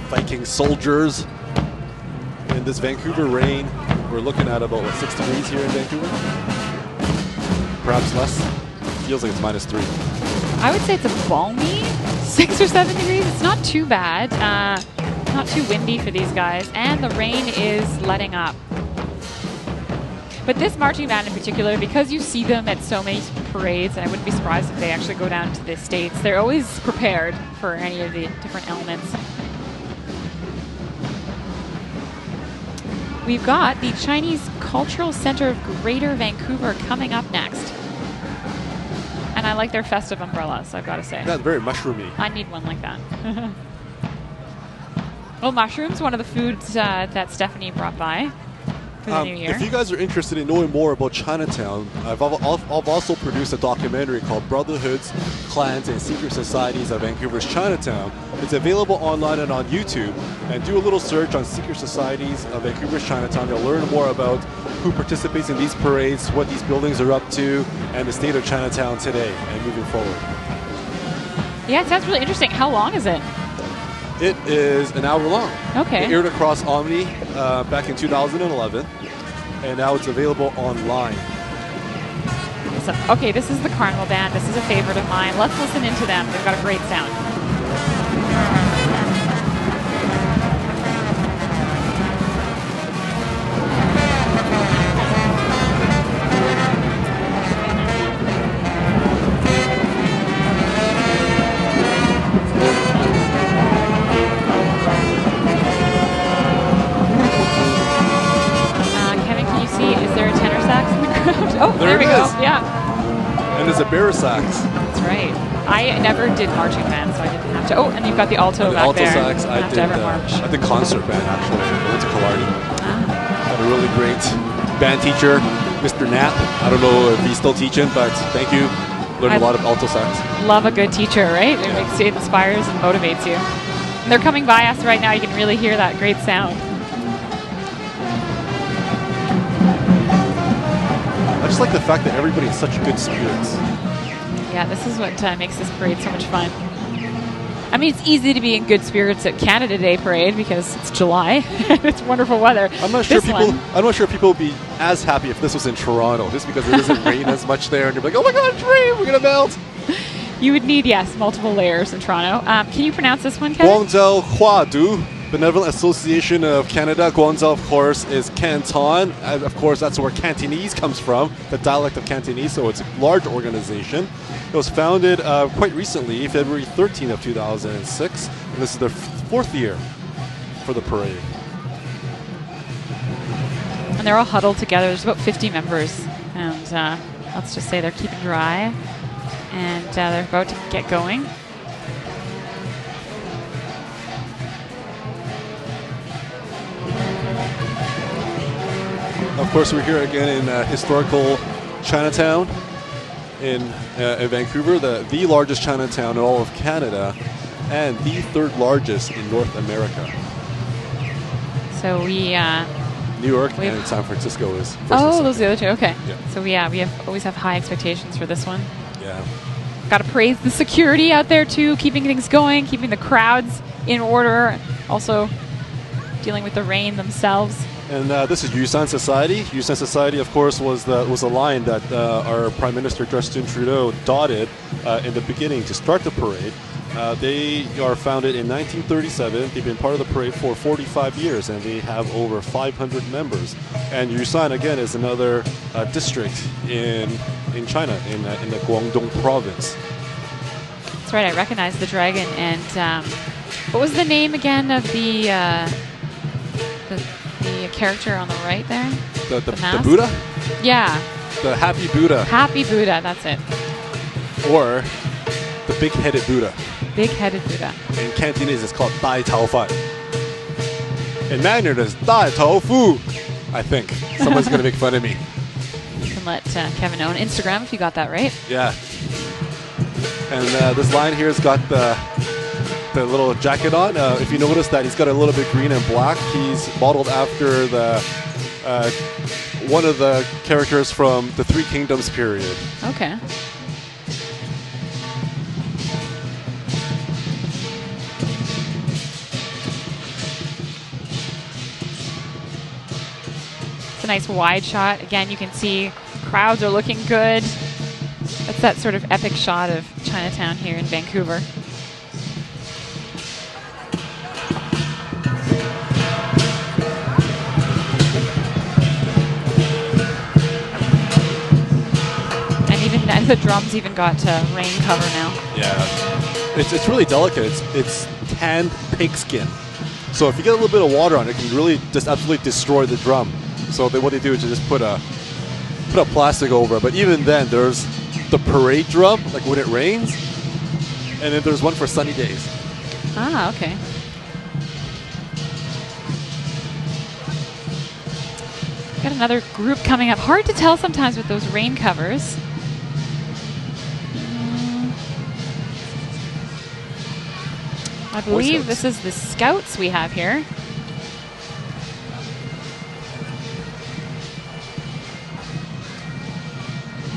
Viking soldiers in this Vancouver rain. We're looking at about 6 degrees here in Vancouver, perhaps less. Feels like it's -3. I would say it's a balmy 6 or 7 degrees. It's not too bad, not too windy for these guys, and the rain is letting up. But this marching band in particular, because you see them at so many parades, and I wouldn't be surprised if they actually go down to the States, they're always prepared for any of the different elements. We've got the Chinese Cultural Center of Greater Vancouver coming up next. And I like their festive umbrellas, I've got to say. That's very mushroomy. I need one like that. Well, mushrooms, one of the foods that Stephanie brought by for the new year. If you guys are interested in knowing more about Chinatown, I've also produced a documentary called Brotherhoods, Clans, and Secret Societies of Vancouver's Chinatown. It's available online and on YouTube. And do a little search on Secret Societies of Vancouver's Chinatown. You'll learn more about who participates in these parades, what these buildings are up to, and the state of Chinatown today and moving forward. Yeah, it sounds really interesting. How long is it? It is an hour long. Okay. It aired across Omni back in 2011, and now it's available online. Awesome. Okay, this is the Carnival Band. This is a favorite of mine. Let's listen into them. They've got a great sound. Oh, there we go. Yeah. And there's a baritone sax. That's right. I never did marching band, so I didn't have to. Oh, and you've got the alto back alto there. Sax. I did concert band, actually. I went to Killarney. Had a really great band teacher, Mr. Knapp. I don't know if he's still teaching, but thank you. Learned a lot of alto sax. Love a good teacher, right? It inspires and motivates you. And they're coming by us right now. You can really hear that great sound. I just like the fact that everybody's in such good spirits. Yeah, this is what makes this parade so much fun. I mean, it's easy to be in good spirits at Canada Day Parade because it's July and it's wonderful weather. I'm not sure people would be as happy if this was in Toronto, just because it doesn't rain as much there, and you're like, oh my God, it's rain, we're gonna melt. You would need, yes, multiple layers in Toronto. Can you pronounce this one, Kevin? Guangzhou Huadu, Benevolent Association of Canada. Guangzhou, of course, is Canton. Of course, that's where Cantonese comes from, the dialect of Cantonese, so it's a large organization. It was founded quite recently, February 13th of 2006, and this is their 4th year for the parade. And they're all huddled together. There's about 50 members, and let's just say they're keeping dry, and they're about to get going. Of course, we're here again in historical Chinatown in Vancouver, the largest Chinatown in all of Canada, and the third largest in North America. So we New York and San Francisco is first. Oh, those are the other two. Okay. Yeah. So we always have high expectations for this one. Yeah. Got to praise the security out there too, keeping things going, keeping the crowds in order, also dealing with the rain themselves. And this is Yusan Society. Yusan Society, of course, was a line that our Prime Minister Justin Trudeau dotted in the beginning to start the parade. They are founded in 1937. They've been part of the parade for 45 years, and they have over 500 members. And Yusan, again, is another district in China, in the Guangdong province. That's right. I recognize the dragon. And what was the name again of the character on the right there? The Buddha? Yeah. The Happy Buddha. Happy Buddha. That's it. Or the Big-Headed Buddha. Big-Headed Buddha. In Cantonese, it's called Dai Tao Fan. In Mandarin, it's Dai Tao Fu. I think someone's gonna make fun of me. You can let Kevin know on Instagram if you got that right. Yeah. And this lion here's got the little jacket on. If you notice that he's got a little bit green and black, he's modeled after the one of the characters from the Three Kingdoms period. Okay. It's a nice wide shot. Again, you can see crowds are looking good. That's that sort of epic shot of Chinatown here in Vancouver. And the drums even got rain cover now. Yeah, it's really delicate. It's tanned pigskin, so if you get a little bit of water on it, it can really just absolutely destroy the drum. So what they do is just put a plastic over it. But even then, there's the parade drum, like when it rains, and then there's one for sunny days. Ah, okay. Got another group coming up. Hard to tell sometimes with those rain covers. I believe this is the Scouts we have here.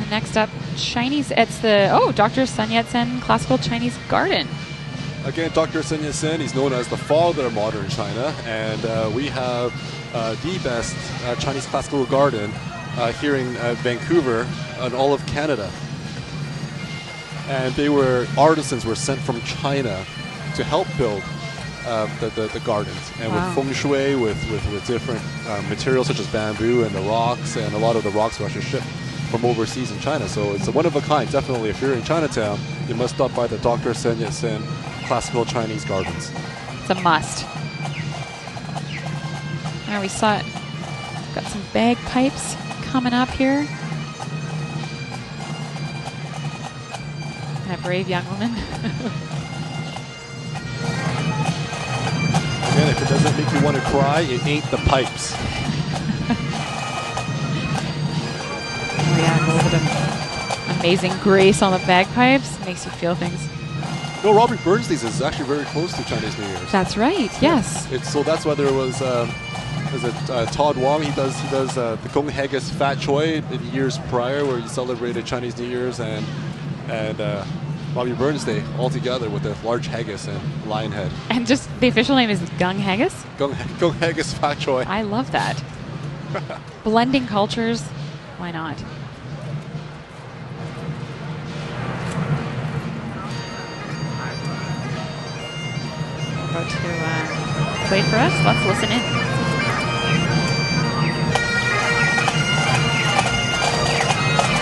And next up, Chinese. It's the Dr. Sun Yat-sen Classical Chinese Garden. Again, Dr. Sun Yat-sen, he's known as the father of modern China, and we have the best Chinese classical garden here in Vancouver and all of Canada. And artisans were sent from China to help build the gardens, and with feng shui, with different materials such as bamboo and the rocks, and a lot of the rocks were actually shipped from overseas in China. So it's a one of a kind. Definitely, if you're in Chinatown, you must stop by the Dr. Sun Yat-sen Classical Chinese Gardens. It's a must. Now we saw it. Got some bagpipes coming up here. And a brave young woman. Again, if it doesn't make you want to cry, it ain't the pipes. Oh yeah, a little bit of amazing grace on the bagpipes. Makes you feel things. No, Robert Bernstein's is actually very close to Chinese New Year's. That's right. Yes. So that's why there was Todd Wong. He does the Gong Haggis Fat Choi in years prior, where he celebrated Chinese New Year's and Bobby Burns Day all together with a large haggis and lion head. And just the official name is Gung Haggis? Gong Haggis Fat Choi. I love that. Blending cultures, why not? About to play for us. Let's listen in.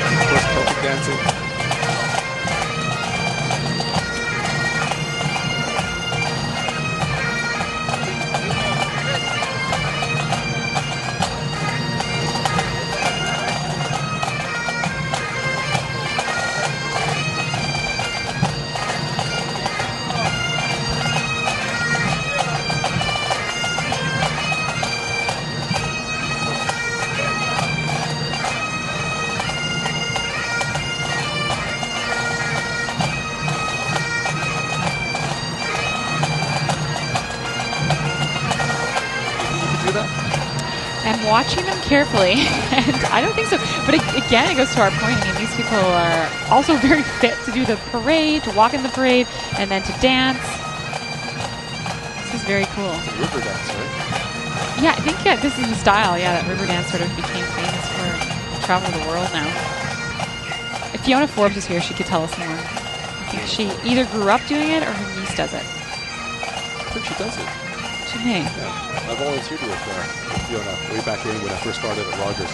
Of course, Celtic dancing. that? I'm watching them carefully, and I don't think so. But again, it goes to our point. I mean, these people are also very fit to do the parade, to walk in the parade, and then to dance. This is very cool. It's a river dance, right? Yeah, I think this is the style. Yeah, that river dance sort of became famous for travel the world now. If Fiona Forbes was here, she could tell us more. I think she either grew up doing it or her niece does it. I think she does it. She may. Yeah, I volunteered with Fiona way back when I first started at Rogers.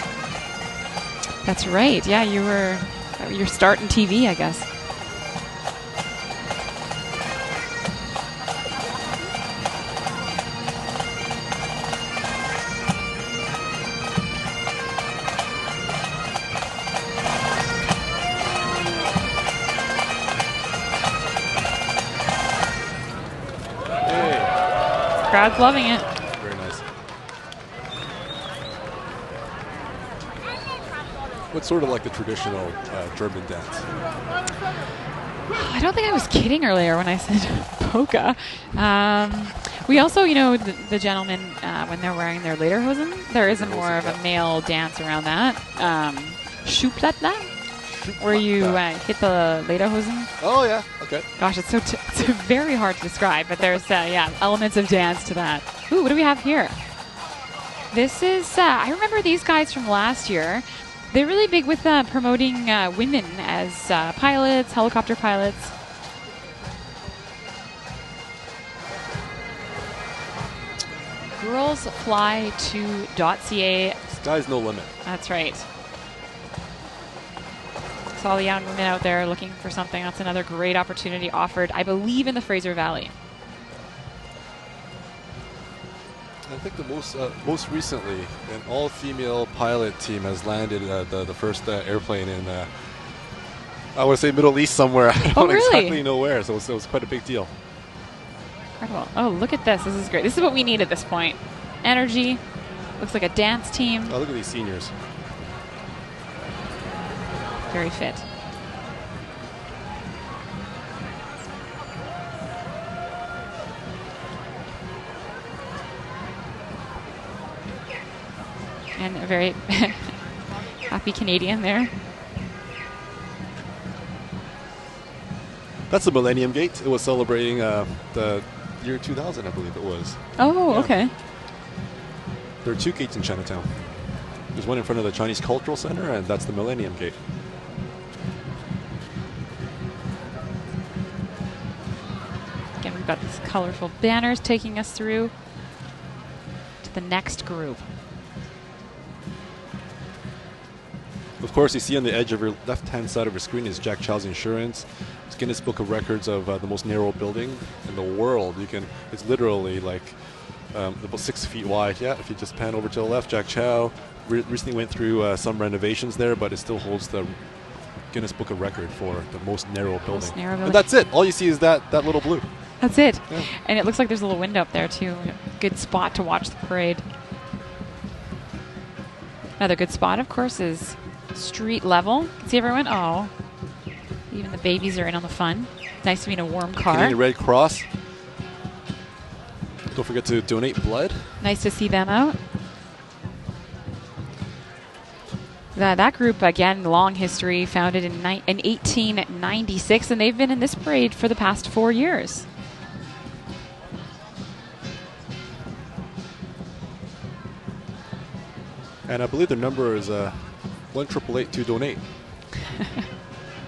That's right. Yeah, you were your start in TV, I guess. Crowd's loving it. Very nice. What's sort of like the traditional German dance? I don't think I was kidding earlier when I said polka. We also, the gentlemen, when they're wearing their lederhosen, there is more of a male dance around that. Schuhplattler, where you hit the lederhosen. Oh, yeah. Okay. Gosh, it's it's very hard to describe, but there's, elements of dance to that. Ooh, what do we have here? This is, I remember these guys from last year. They're really big with promoting women as pilots, helicopter pilots. Girlsfly2.ca. Sky's no limit. That's right. So all the young women out there looking for something, that's another great opportunity offered, I believe, in the Fraser Valley. I think the most recently, an all-female pilot team has landed the first airplane in, I would say, Middle East somewhere. I don't exactly know where, so it was quite a big deal. Incredible. Oh, look at this. This is great. This is what we need at this point. Energy. Looks like a dance team. Oh, look at these seniors. Very fit. And a very happy Canadian there. That's the Millennium Gate. It was celebrating the year 2000, I believe it was. Oh, okay. There are two gates in Chinatown. There's one in front of the Chinese Cultural Center, and that's the Millennium Gate. Again, we've got these colorful banners taking us through to the next group. Of course, you see on the edge of your left-hand side of your screen is Jack Chow's Insurance. It's Guinness Book of Records of the most narrow building in the world. It's literally like about 6 feet wide. Yeah, if you just pan over to the left, Jack Chow recently went through some renovations there, but it still holds the Guinness Book of Record for the most narrow building. And that's it. All you see is that little blue. That's it. Yeah. And it looks like there's a little window up there, too. Good spot to watch the parade. Another good spot, of course, is street level. See everyone? Oh, even the babies are in on the fun. Nice to be in a warm car. Canadian Red Cross. Don't forget to donate blood. Nice to see them out. That group, again, long history, founded in 1896, and they've been in this parade for the past 4 years. And I believe their number is 1-888 donate.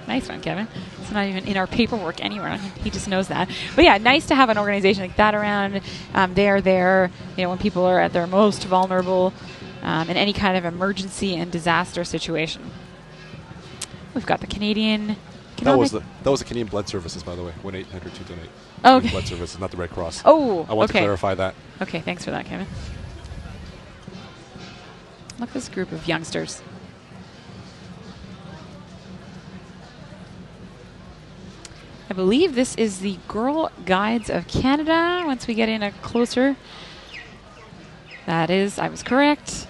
Nice one, Kevin. It's not even in our paperwork anywhere. He just knows that. But yeah, nice to have an organization like that around. They are there, when people are at their most vulnerable in any kind of emergency and disaster situation. We've got the Canadian. That was the Canadian Blood Services, by the way. 1-800-2donate. Oh, okay. Blood Services, not the Red Cross. Oh, I want to clarify that. Okay, thanks for that, Kevin. Look at this group of youngsters. I believe this is the Girl Guides of Canada. Once we get in a closer, that is, I was correct.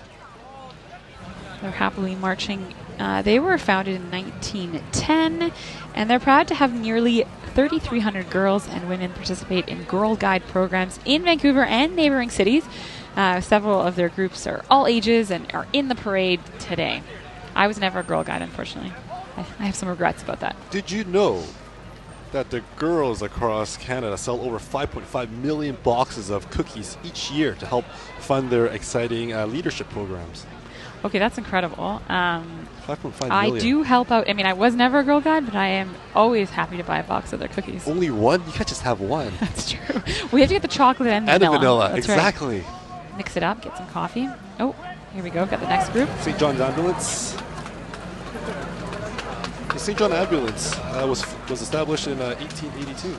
They're happily marching. They were founded in 1910, and they're proud to have nearly 3,300 girls and women participate in Girl Guide programs in Vancouver and neighboring cities. Several of their groups are all ages and are in the parade today. I was never a Girl Guide, unfortunately. I have some regrets about that. Did you know that the girls across Canada sell over 5.5 million boxes of cookies each year to help fund their exciting leadership programs? Okay, that's incredible. 5.5 million. I do help out. I mean, I was never a Girl Guide, but I am always happy to buy a box of their cookies. Only one? You can't just have one. That's true. We have to get the chocolate and the And the vanilla. vanilla, That's exactly. Right. Mix it up, get some coffee. Oh, here we go. Got the next group. St. John's Ambulance. The St. John Ambulance was established in 1882.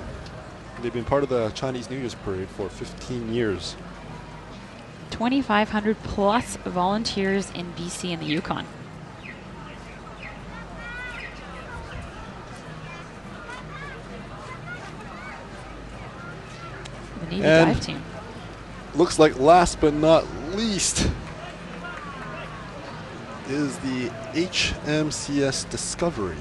They've been part of the Chinese New Year's Parade for 15 years. 2,500 plus volunteers in BC and the Yukon. The Navy dive team. Looks like last but not least is the HMCS Discovery.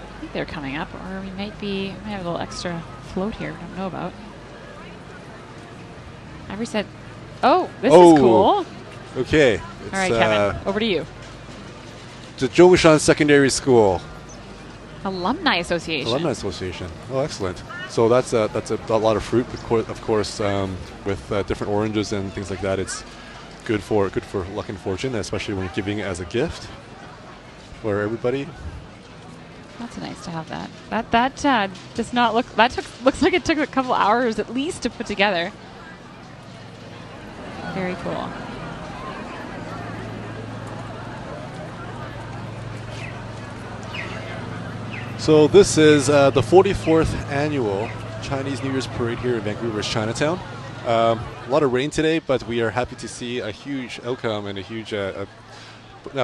I think they're coming up, or we might have a little extra float here we don't know about. I said, oh, this is cool. Okay. All right, Kevin, over to you. The Zhongshan Secondary School. Alumni Association. Alumni Association. Oh, excellent. So that's a lot of fruit, of course, with different oranges and things like that. It's good for luck and fortune, especially when you're giving it as a gift for everybody. That's nice to have that. That does not look. Looks like it took a couple hours at least to put together. Very cool. So this is the 44th annual Chinese New Year's Parade here in Vancouver's Chinatown. A lot of rain today, but we are happy to see a huge outcome and a huge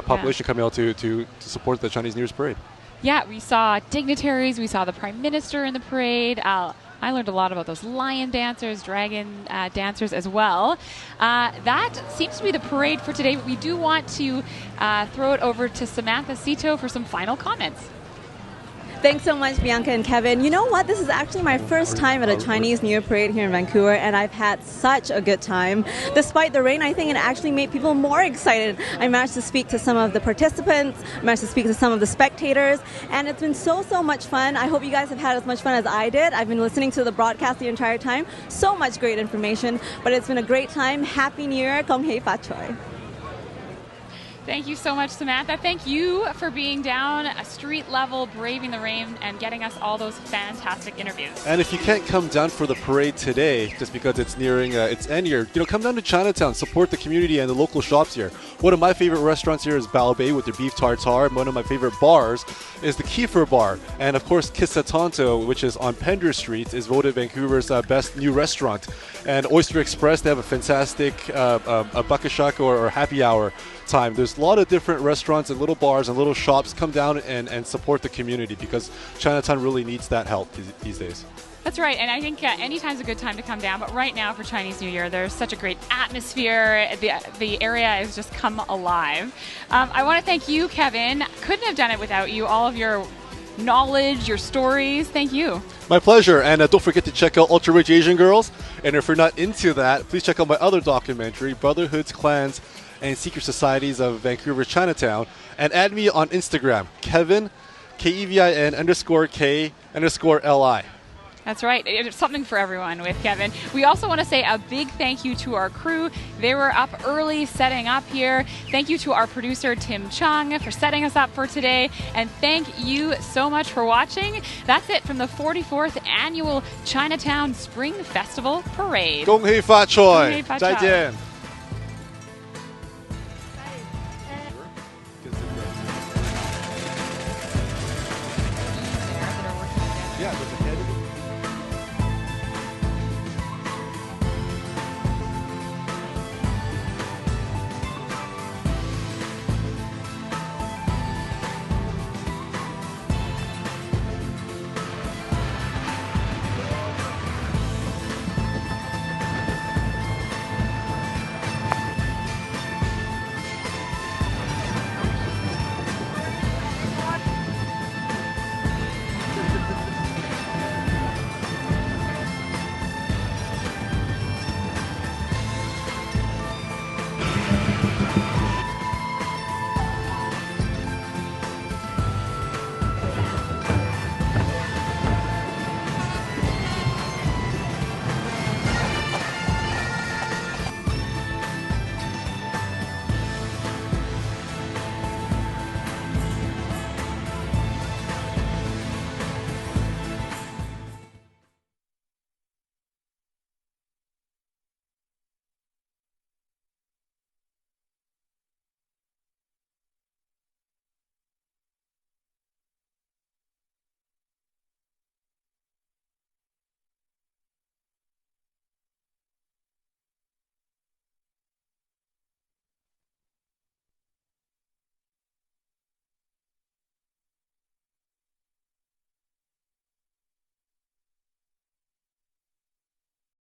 population coming out to support the Chinese New Year's Parade. Yeah, we saw dignitaries. We saw the Prime Minister in the parade. I learned a lot about those lion dancers, dragon dancers as well. That seems to be the parade for today, but we do want to throw it over to Samantha Sito for some final comments. Thanks so much, Bianca and Kevin. You know what? This is actually my first time at a Chinese New Year parade here in Vancouver, and I've had such a good time. Despite the rain, I think it actually made people more excited. I managed to speak to some of the participants, managed to speak to some of the spectators, and it's been so much fun. I hope you guys have had as much fun as I did. I've been listening to the broadcast the entire time. So much great information, but it's been a great time. Happy New Year. Gong hei fa choi. Thank you so much, Samantha. Thank you for being down a street level, braving the rain, and getting us all those fantastic interviews. And if you can't come down for the parade today, just because it's nearing its end here, come down to Chinatown, support the community and the local shops here. One of my favorite restaurants here is Bao Bei with their beef tartare. One of my favorite bars is the Kiefer Bar. And of course, Kisatonto, which is on Pender Street, is voted Vancouver's best new restaurant. And Oyster Express, they have a fantastic a buckashak or happy hour time. There's a lot of different restaurants and little bars and little shops. Come down and support the community because Chinatown really needs that help these days. That's right, and I think anytime's a good time to come down, but right now for Chinese New Year, there's such a great atmosphere. The area has just come alive. I want to thank you, Kevin. Couldn't have done it without you. All of your knowledge, your stories. Thank you. My pleasure, and don't forget to check out Ultra Rich Asian Girls. And if you're not into that, please check out my other documentary, Brotherhoods, Clans, and Secret Societies of Vancouver Chinatown, and add me on Instagram, Kevin, KEVIN_K_LI. That's right. It's something for everyone with Kevin. We also want to say a big thank you to our crew. They were up early setting up here. Thank you to our producer, Tim Chung, for setting us up for today. And thank you so much for watching. That's it from the 44th Annual Chinatown Spring Festival Parade. 恭喜发财，恭喜发财。再见。Yeah, there's a head